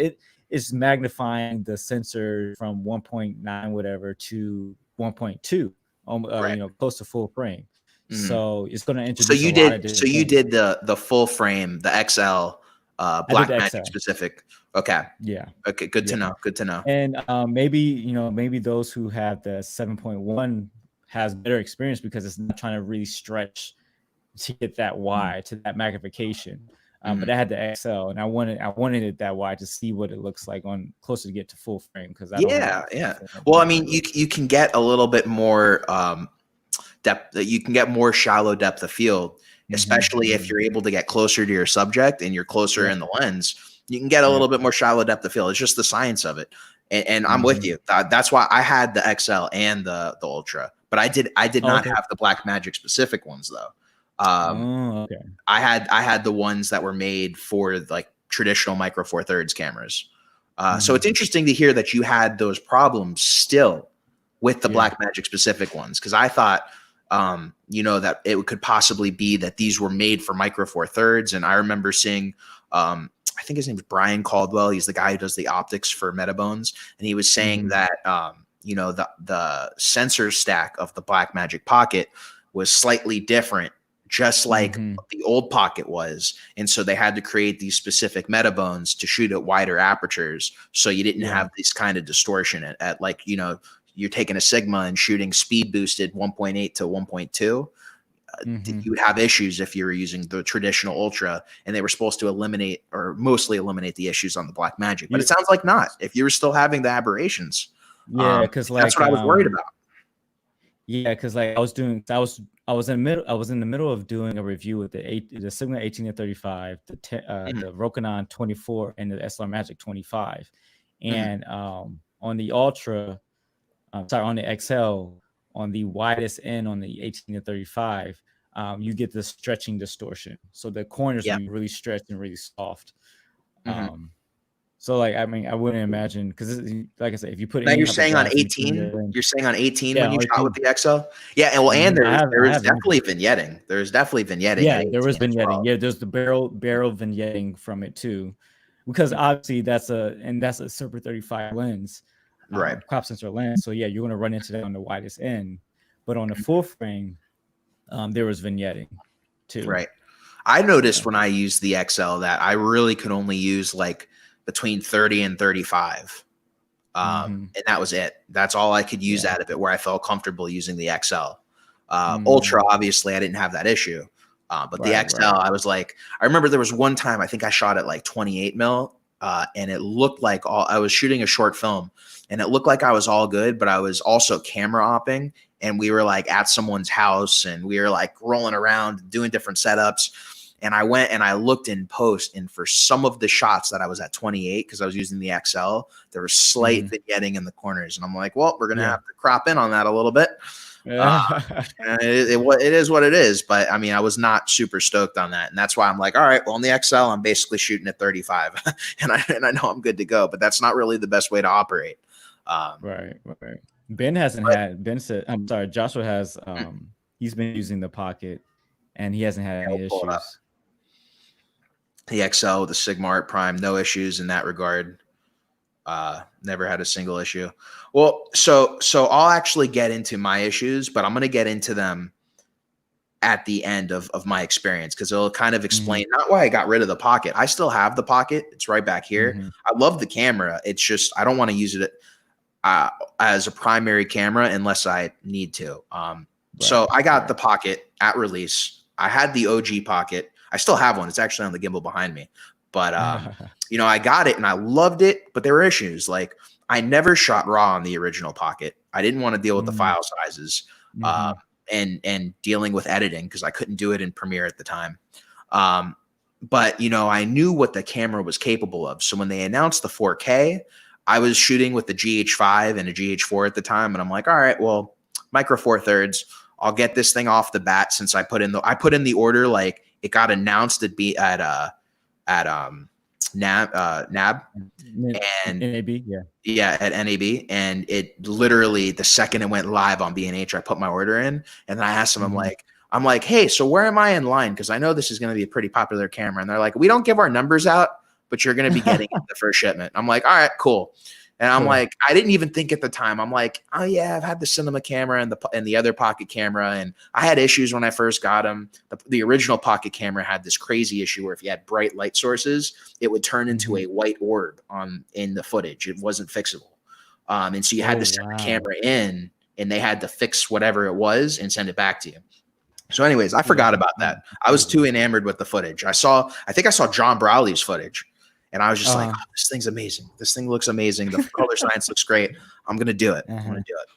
it's magnifying the sensor from 1.9 whatever to 1.2. Close to full frame. So it's going to introduce. So you did the full frame, the XL, Blackmagic specific. Okay. Yeah. Okay. Good to know. Good to know. And maybe those who have the 7.1 has better experience because it's not trying to really stretch to get that wide, to that magnification. But I had the XL, and I wanted it that wide to see what it looks like on closer to get to full frame, because I don't yeah. Well, I mean, you can get a little bit more depth. You can get more shallow depth of field, especially if you're able to get closer to your subject and you're closer in the lens. You can get a little bit more shallow depth of field. It's just the science of it. And I'm with you. That's why I had the XL and the Ultra, but I did not have the Blackmagic specific ones though. I had the ones that were made for like traditional Micro Four Thirds cameras. So it's interesting to hear that you had those problems still with the Blackmagic specific ones, because I thought, you know, that it could possibly be that these were made for Micro Four Thirds. And I remember seeing, I think his name is Brian Caldwell. He's the guy who does the optics for Metabones, and he was saying that you know, the sensor stack of the Blackmagic Pocket was slightly different, just like the old Pocket was. And so they had to create these specific Metabones to shoot at wider apertures, so you didn't have this kind of distortion at like, you know, you're taking a Sigma and shooting speed boosted 1.8 to 1.2. You would have issues if you were using the traditional Ultra, and they were supposed to eliminate or mostly eliminate the issues on the Blackmagic. But it sounds like not. If you were still having the aberrations, because like that's what I was worried about. Yeah, because like I was in the middle of doing a review with the Sigma 18-35, the Rokinon 24, and the SLR Magic 25, and on the Ultra, on the XL, on the widest end on the 18-35, you get the stretching distortion, so the corners will be really stretched and really soft. So like, I mean, I wouldn't imagine, because like I said, if you put, now you're saying on 18, you're saying on 18 when you shot with the XL, and well, and there is definitely vignetting. There's definitely vignetting. Yeah, there was vignetting. Well. Yeah, there's the barrel vignetting from it too, because obviously that's a Super 35 lens, right? Crop sensor lens. So yeah, you're going to run into that on the widest end, but on the full frame, there was vignetting too. Right. I noticed when I used the XL that I really could only use like between 30 and 35. And that was it. That's all I could use out of it, where I felt comfortable using the XL. Ultra, obviously, I didn't have that issue. But the XL, I was like, I remember there was one time I think I shot at like 28 mil, and it looked like I was shooting a short film, and it looked like I was all good, but I was also camera opping, and we were like at someone's house, and we were like rolling around doing different setups. And I went and I looked in post, and for some of the shots that I was at 28, because I was using the XL, there was slight vignetting in the corners. And I'm like, well, we're going to have to crop in on that a little bit. It is what it is. But I mean, I was not super stoked on that. And that's why I'm like, all right, well, on the XL, I'm basically shooting at 35 and I know I'm good to go, but that's not really the best way to operate. Right. Ben hasn't had, Ben said, I'm sorry, Joshua has, he's been using the Pocket and he hasn't had any issues. The XL, the Sigma Art Prime, no issues in that regard. Never had a single issue. Well, so I'll actually get into my issues, but I'm going to get into them at the end of my experience, because it'll kind of explain not why I got rid of the Pocket. I still have the Pocket. It's right back here. I love the camera. It's just I don't want to use it as a primary camera unless I need to. So I got the Pocket at release. I had the OG Pocket. I still have one. It's actually on the gimbal behind me. But, you know, I got it and I loved it, but there were issues. Like, I never shot RAW on the original Pocket. I didn't want to deal with the file sizes and dealing with editing, because I couldn't do it in Premiere at the time. But, you know, I knew what the camera was capable of. So when they announced the 4K, I was shooting with the GH5 and a GH4 at the time. And I'm like, all right, well, Micro Four Thirds, I'll get this thing off the bat, since I put in the order, like, it got announced at NAB and NAB, at NAB, and it literally, the second it went live on B&H, I put my order in, and then I asked them, I'm like, hey, so where am I in line? Because I know this is going to be a pretty popular camera, and they're like, we don't give our numbers out, but you're going to be getting the first shipment. I'm like, all right, cool. And I'm like, I didn't even think at the time. I'm like, oh yeah, I've had the cinema camera and the other Pocket camera, and I had issues when I first got them. The original Pocket camera had this crazy issue where if you had bright light sources, it would turn into a white orb in the footage. It wasn't fixable, and so you had to set the camera in and they had to fix whatever it was and send it back to you. So anyways, I forgot about that. I was too enamored with the footage. I think I saw John Browley's footage, and I was just like, oh, this thing's amazing. This thing looks amazing. The color science looks great. I'm going to do it. I'm going to do it.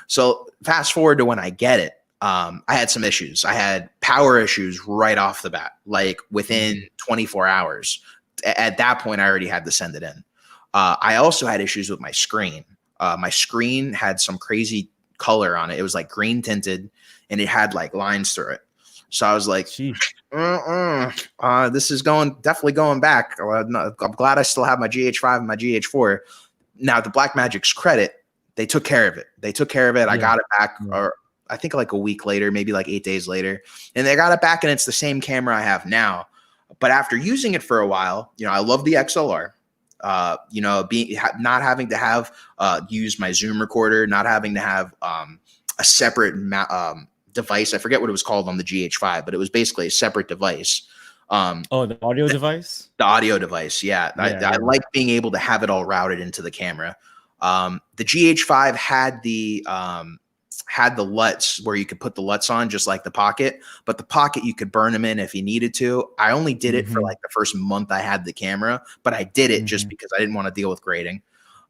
So fast forward to when I get it. I had some issues. I had power issues right off the bat, like within 24 hours. At that point, I already had to send it in. I also had issues with my screen. My screen had some crazy color on it. It was like green tinted, and it had like lines through it. So I was like, this is definitely going back. I'm glad I still have my GH5 and my GH4. Now, the Blackmagic's credit, they took care of it. I got it back, or I think like a week later, maybe like 8 days later, and they got it back, and it's the same camera I have now. But after using it for a while, I love the XLR. Not having to have use my Zoom recorder, not having to have a separate device. I forget what it was called on the GH5, but it was basically a separate device. The audio device? The audio device, yeah. I like being able to have it all routed into the camera. The GH5 had the LUTs where you could put the LUTs on, just like the Pocket, but the Pocket you could burn them in if you needed to. I only did it for like the first month I had the camera, but I did it just because I didn't want to deal with grading.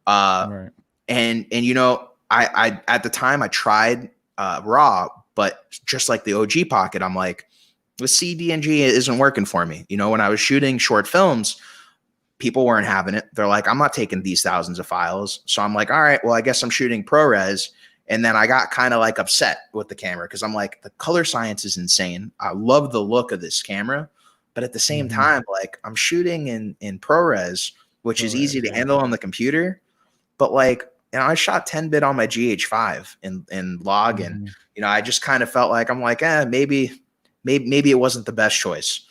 And I at the time I tried RAW, but just like the OG Pocket, I'm like, the CDNG isn't working for me. When I was shooting short films, people weren't having it. They're like, I'm not taking these thousands of files. So I'm like, all right, well, I guess I'm shooting ProRes. And then I got kind of like upset with the camera because I'm like, the color science is insane. I love the look of this camera, but at the same time, like I'm shooting in ProRes, which is easy to handle on the computer. But like, I shot 10-bit on my GH5 in log, and I just kind of felt like maybe it wasn't the best choice.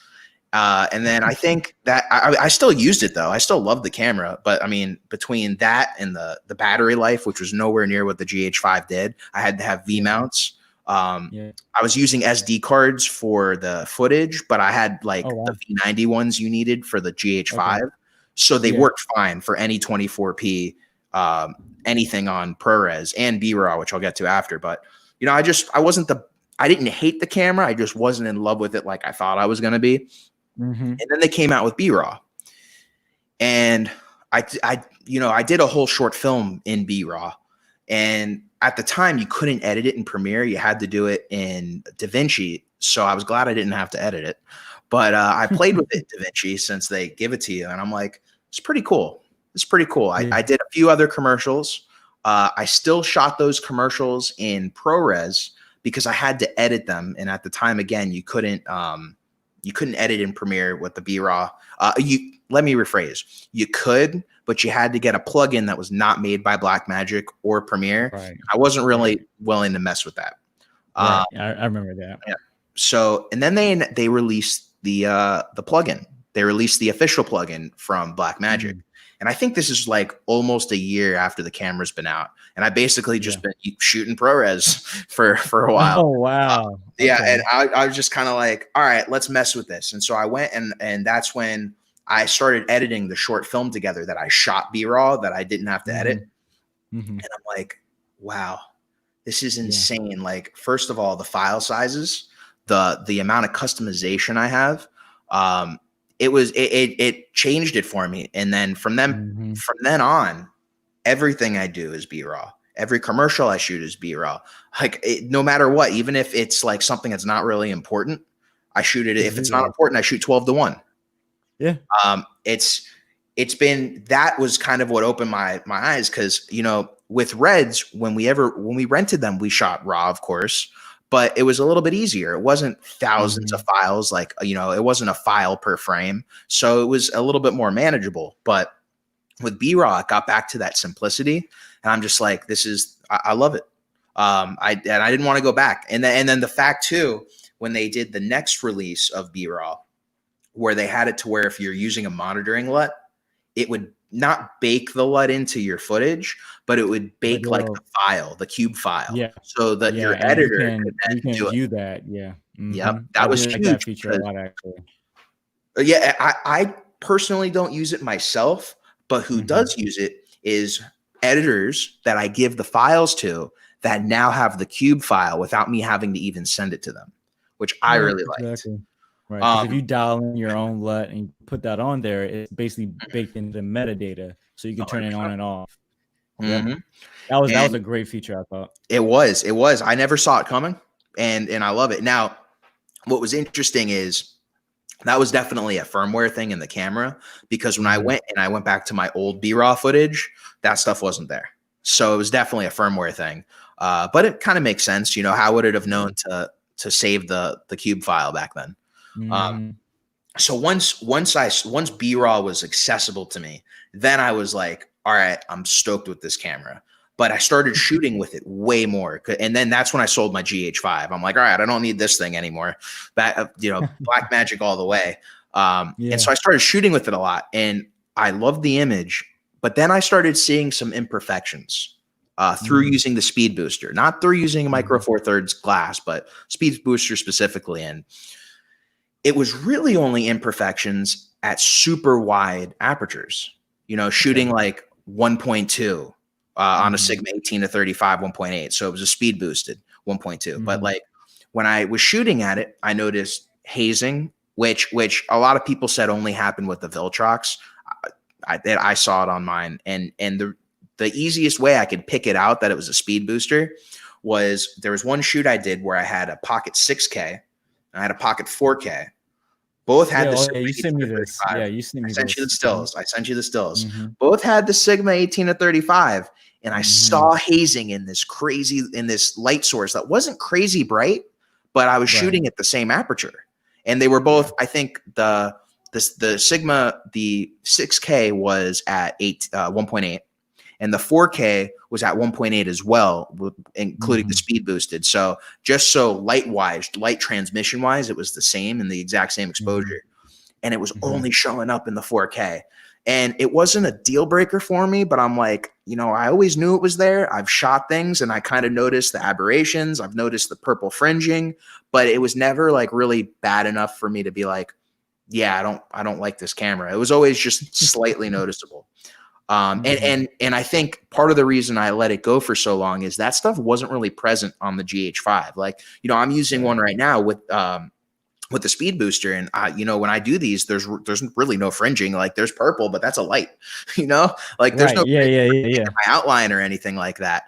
And then I think that I still used it though. I still love the camera, but I mean, between that and the battery life, which was nowhere near what the GH5 did, I had to have V mounts. I was using SD cards for the footage, but I had like the V90 ones you needed for the GH5. So they worked fine for any 24p, anything on ProRes and B-RAW, which I'll get to after. But, I didn't hate the camera. I just wasn't in love with it like I thought I was going to be. And then they came out with B-RAW, and I did a whole short film in B-RAW, and at the time you couldn't edit it in Premiere. You had to do it in DaVinci. So I was glad I didn't have to edit it, but I played with it in DaVinci since they give it to you. And I'm like, it's pretty cool. I did a few other commercials. I still shot those commercials in ProRes because I had to edit them. And at the time, again, you couldn't edit in Premiere with the B-RAW. Let me rephrase. You could, but you had to get a plugin that was not made by Blackmagic or Premiere. I wasn't really willing to mess with that. I remember that. Yeah. So, and then they released the plugin. They released the official plugin from Blackmagic. And I think this is like almost a year after the camera's been out. And I basically just been shooting ProRes for a while. Oh, wow. And I was just kind of like, all right, let's mess with this. And so I went and that's when I started editing the short film together that I shot B-RAW that I didn't have to edit. And I'm like, wow, this is insane. Like, first of all, the file sizes, the amount of customization I have, it changed it for me. And then from then on, everything I do is B-RAW. Every commercial I shoot is B-RAW. Like, no matter what, even if it's like something that's not really important, I shoot it. If it's not important, I shoot 12:1. Yeah. That was kind of what opened my eyes. Cause with Reds, when we rented them, we shot RAW, of course, but it was a little bit easier. It wasn't thousands of files. Like, it wasn't a file per frame. So it was a little bit more manageable, but with B-RAW, it got back to that simplicity. And I'm just like, I love it. I didn't want to go back. And then the fact too, when they did the next release of B-RAW, where they had it to where if you're using a monitoring LUT, it would not bake the LUT into your footage, but it would bake like the cube file. Yeah. So that your editor could then view that. Yeah. Yep. That was huge. That feature a lot, actually. Yeah. I personally don't use it myself, but who does use it is editors that I give the files to that now have the cube file without me having to even send it to them, which I really liked. Right, because if you dial in your own LUT and you put that on there, it's basically baked into metadata, so you can turn it on and off. Mm-hmm. That was a great feature, I thought. It was. I never saw it coming, and I love it. Now, what was interesting is that was definitely a firmware thing in the camera, because when I went back to my old B-raw footage, that stuff wasn't there. So it was definitely a firmware thing. But it kind of makes sense. You know, how would it have known to save the cube file back then? So once B-raw was accessible to me, then I was like, all right, I'm stoked with this camera. But I started shooting with it way more. And then that's when I sold my GH5. I'm like, all right, I don't need this thing anymore. Blackmagic all the way. And so I started shooting with it a lot, and I loved the image. But then I started seeing some imperfections through using the speed booster, not through using a Micro Four Thirds glass, but speed booster specifically. And it was really only imperfections at super wide apertures, you know, shooting like 1.2 on a Sigma 18 to 35, 1.8. So it was a speed boosted 1.2. But like when I was shooting at it, I noticed hazing, which a lot of people said only happened with the Viltrox. I saw it on mine. And the easiest way I could pick it out that it was a speed booster was there was one shoot I did where I had a Pocket 6K and I had a Pocket 4K. Both had the Sigma. You sent me this. Yeah, you sent me. I sent you the stills. I sent you the stills. Both had the Sigma 18 to 35, and I saw hazing in this light source that wasn't crazy bright, but I was shooting at the same aperture, and they were both. I think the Sigma, the 6K was at 1.8. And the 4K was at 1.8 as well, including the speed boosted. So just so light transmission wise, it was the same and the exact same exposure. And it was only showing up in the 4K. And it wasn't a deal breaker for me, but I'm like, you know, I always knew it was there. I've shot things and I kind of noticed the aberrations. I've noticed the purple fringing, but it was never like really bad enough for me to be like, yeah, I don't like this camera. It was always just slightly noticeable. And I think part of the reason I let it go for so long is that stuff wasn't really present on the GH5. Like, you know, I'm using one right now with the speed booster, and you know, when I do these, there's really no fringing. Like there's purple, but that's a light, you know, like there's no my outline or anything like that.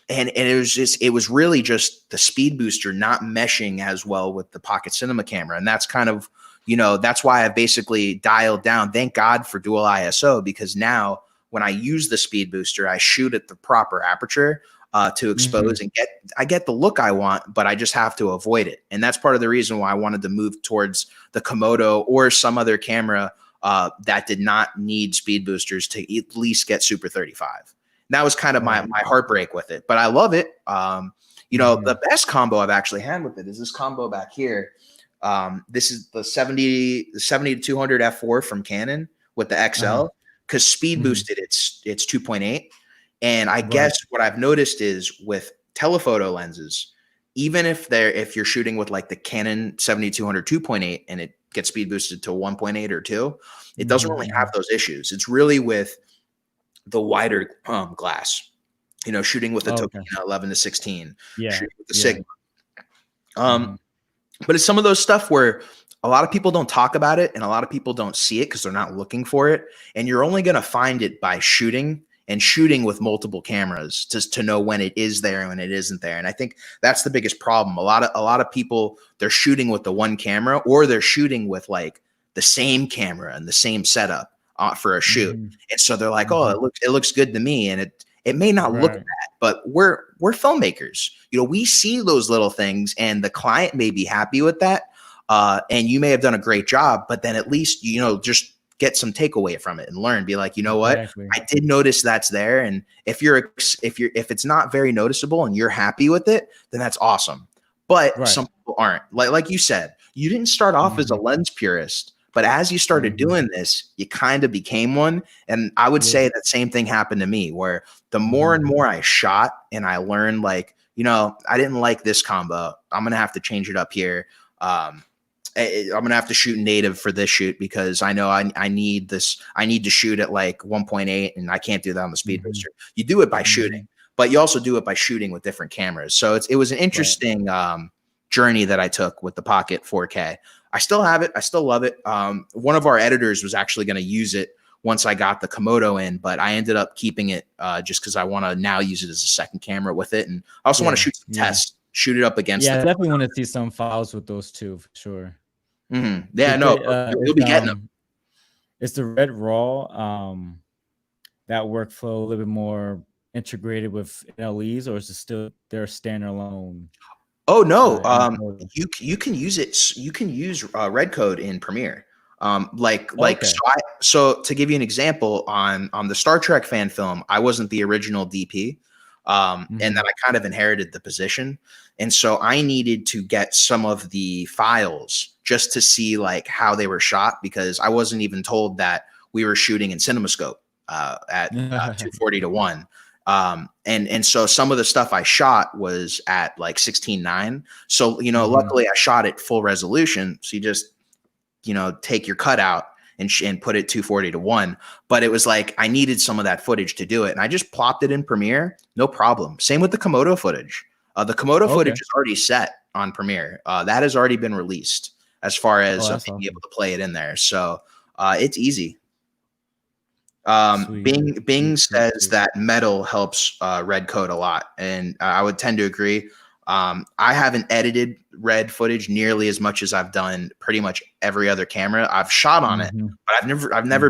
And it was really just the speed booster not meshing as well with the Pocket Cinema camera. And that's kind of, you know, that's why I basically dialed down. Thank God for dual ISO, because now when I use the speed booster, I shoot at the proper aperture to expose and I get the look I want, but I just have to avoid it. And that's part of the reason why I wanted to move towards the Komodo or some other camera that did not need speed boosters to at least get Super 35. And that was kind of my heartbreak with it, but I love it. You know, the best combo I've actually had with it is this combo back here. This is the 70 to 200 f4 from Canon with the XL, because speed boosted it's 2.8. And I guess what I've noticed is with telephoto lenses, even if you're shooting with like the Canon 70-200 2.8 and it gets speed boosted to 1.8 or 2, it doesn't really have those issues. It's really with the wider glass, you know, shooting with the TOKINA 11 to 16, shooting with the Sigma. But it's some of those stuff where a lot of people don't talk about it and a lot of people don't see it because they're not looking for it. And you're only going to find it by shooting with multiple cameras to know when it is there and when it isn't there. And I think that's the biggest problem. A lot of people, they're shooting with the one camera, or they're shooting with like the same camera and the same setup for a shoot. And so they're like, oh, it looks good to me. And it may not look bad, but we're filmmakers. You know, we see those little things and the client may be happy with that. And you may have done a great job, but then at least, you know, just get some takeaway from it and learn, be like, you know what, I did notice that's there. And if it's not very noticeable and you're happy with it, then that's awesome. But some people aren't. Like you said, you didn't start off as a lens purist, but as you started doing this, you kind of became one. And I would say that same thing happened to me, where the more and more I shot and I learned, like, you know, I didn't like this combo, I'm going to have to change it up here. I'm going to have to shoot native for this shoot because I know I need this. I need to shoot at like 1.8 and I can't do that on the speed booster. You do it by shooting. but you also do it by shooting with different cameras. So it was an interesting journey that I took with the Pocket 4K. I still have it. I still love it. One of our editors was actually going to use it once I got the Komodo in, but I ended up keeping it just because I want to now use it as a second camera with it. And I also want to shoot some tests, shoot it up against. Yeah, I definitely want to see some files with those two for sure. Yeah, no, you'll be getting them. Is the Red Raw that workflow a little bit more integrated with LEs, or is it still their standalone? Oh no, you can use it. You can use Red Code in Premiere. So to give you an example, on the Star Trek fan film, I wasn't the original DP, and then I kind of inherited the position, and so I needed to get some of the files just to see like how they were shot, because I wasn't even told that we were shooting in CinemaScope at 240:1. And so some of the stuff I shot was at like 16:9. So, luckily I shot it full resolution. So you just, take your cutout and put it 240:1. But it was like, I needed some of that footage to do it. And I just plopped it in Premiere. No problem. Same with the Komodo footage. The Komodo footage is already set on Premiere. That has already been released as far as being able to play it in there. So it's easy. Bing says that metal helps Red Code a lot, and I would tend to agree. I haven't edited Red footage nearly as much as I've done pretty much every other camera. I've shot on it, but I've never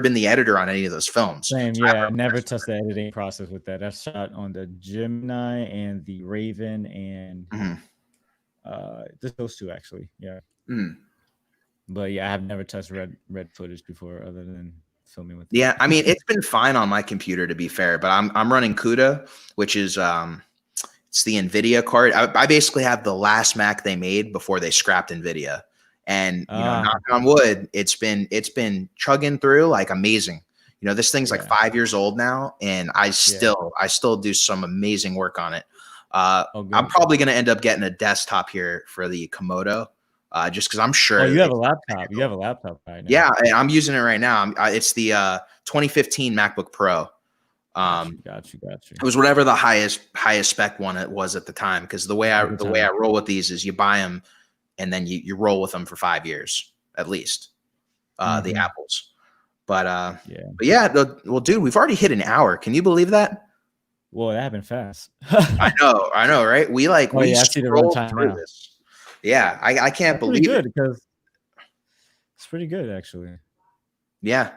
been the editor on any of those films. Same, yeah. I never touched the editing process with that. I've shot on the Gemini and the Raven and just those two actually. Yeah. But yeah, I have never touched red footage before, other than filming with. Yeah, I mean, it's been fine on my computer, to be fair, but I'm running CUDA, which is it's the NVIDIA card. I basically have the last Mac they made before they scrapped NVIDIA, and knock on wood, it's been chugging through like amazing. This thing's like 5 years old now, and I still do some amazing work on it. I'm probably gonna end up getting a desktop here for the Komodo. Just because I'm sure. Oh, you have a laptop. You have a laptop right now. Yeah, I'm using it right now. It's the 2015 MacBook Pro. Got you. It was whatever the highest spec one it was at the time. Because the way I roll with these is you buy them, and then you roll with them for 5 years at least. The Apples, but yeah. Well, dude, we've already hit an hour. Can you believe that? Well, that happened fast. I know, right? We I see the runtime through this. Yeah, I can't believe it. Because it's pretty good, actually. Yeah.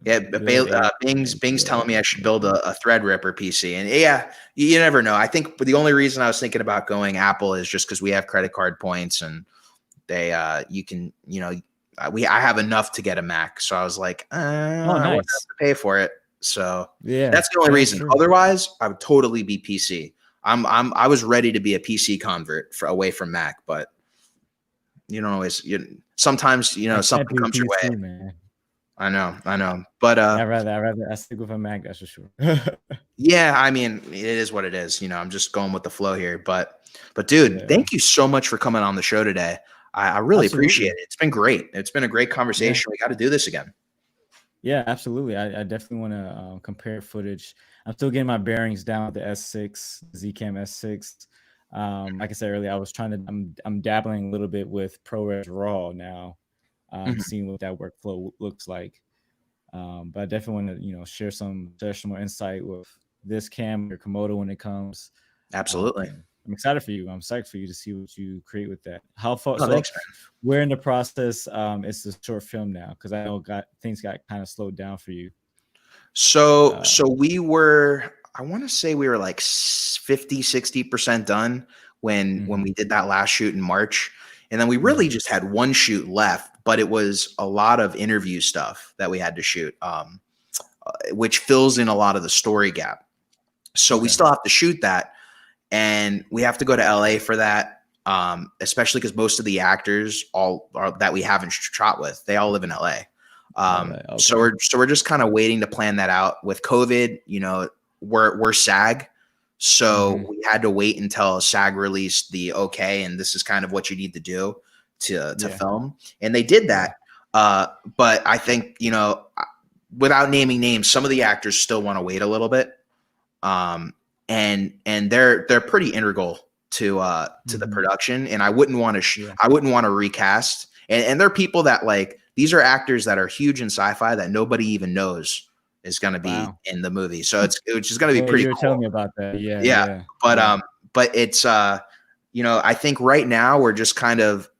Bing's telling me I should build a Threadripper PC, and yeah, you never know. I think the only reason I was thinking about going Apple is just because we have credit card points, and they you can I have enough to get a Mac, so I was like, I wouldn't have to pay for it. So yeah, that's the only reason. True. Otherwise, I would totally be PC. I was ready to be a PC convert away from Mac, but you don't always. Sometimes something comes your way. Man. I know, but I rather stick with a Mac. That's for sure. Yeah, I mean, it is what it is. I'm just going with the flow here. But dude, thank you so much for coming on the show today. I really appreciate it. It's been great. It's been a great conversation. Yeah. We got to do this again. Yeah, absolutely. I definitely want to compare footage. I'm still getting my bearings down with the S6, Zcam S6. Like I said earlier, I'm dabbling a little bit with ProRes RAW now, seeing what that workflow looks like. But I definitely want to, share some more insight with this cam or Komodo when it comes. Absolutely. I'm excited for you. I'm psyched for you to see what you create with that. How far? Oh, thanks, man. We're in the process. It's a short film now, because I know things got kind of slowed down for you. So we were, I want to say we were like 50-60% done when we did that last shoot in March, and then we really just had one shoot left, but it was a lot of interview stuff that we had to shoot, which fills in a lot of the story gap. So we still have to shoot that. And we have to go to LA for that, especially because most of the actors that we haven't shot with, they all live in LA. So we're just kind of waiting to plan that out. With COVID, we're SAG, so we had to wait until SAG released the okay, and this is kind of what you need to do to film, and they did that. But I think without naming names, some of the actors still want to wait a little bit. and they're pretty integral to the production, and I wouldn't want to recast, and they're people that, like, these are actors that are huge in sci-fi that nobody even knows is going to be in the movie, so it's just going to be pretty you were cool. telling me about that. Yeah. But it's you know, I think right now we're just kind of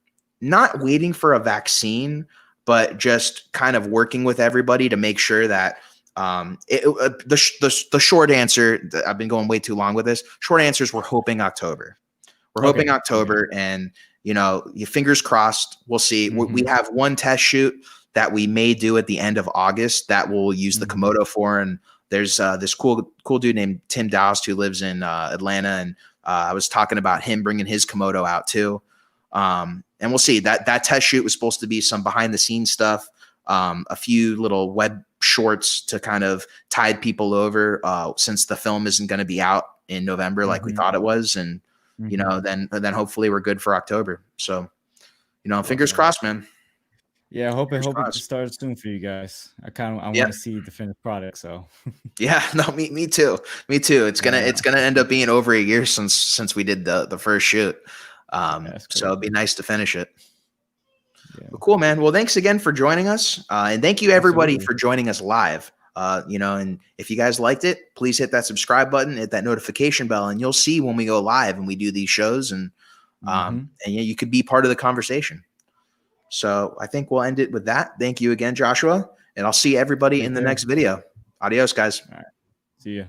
not waiting for a vaccine, but just kind of working with everybody to make sure that the short answer, I've been going way too long with this. Short answer is we're hoping October. We're hoping October, and, you know, your fingers crossed. We'll see. We have one test shoot that we may do at the end of August that we'll use the Komodo for. And there's this cool dude named Tim Doust who lives in Atlanta, and I was talking about him bringing his Komodo out too. And we'll see. That test shoot was supposed to be some behind the scenes stuff, a few little web shorts to kind of tide people over, since the film isn't going to be out in November like we thought it was, and you know, then hopefully we're good for October. So, you know, fingers crossed, man. Yeah, I hope it starts soon for you guys. I want to see the finished product. So yeah, no, me too. It's gonna end up being over a year since we did the first shoot. So it'd be nice to finish it. Yeah. Well, cool, man. Well, thanks again for joining us, and thank you everybody for joining us live. You know, and if you guys liked it, please hit that subscribe button, hit that notification bell, and you'll see when we go live and we do these shows, and yeah, you could be part of the conversation. So I think we'll end it with that. Thank you again, Joshua, and I'll see everybody in the next video. Adios, guys. All right. See ya.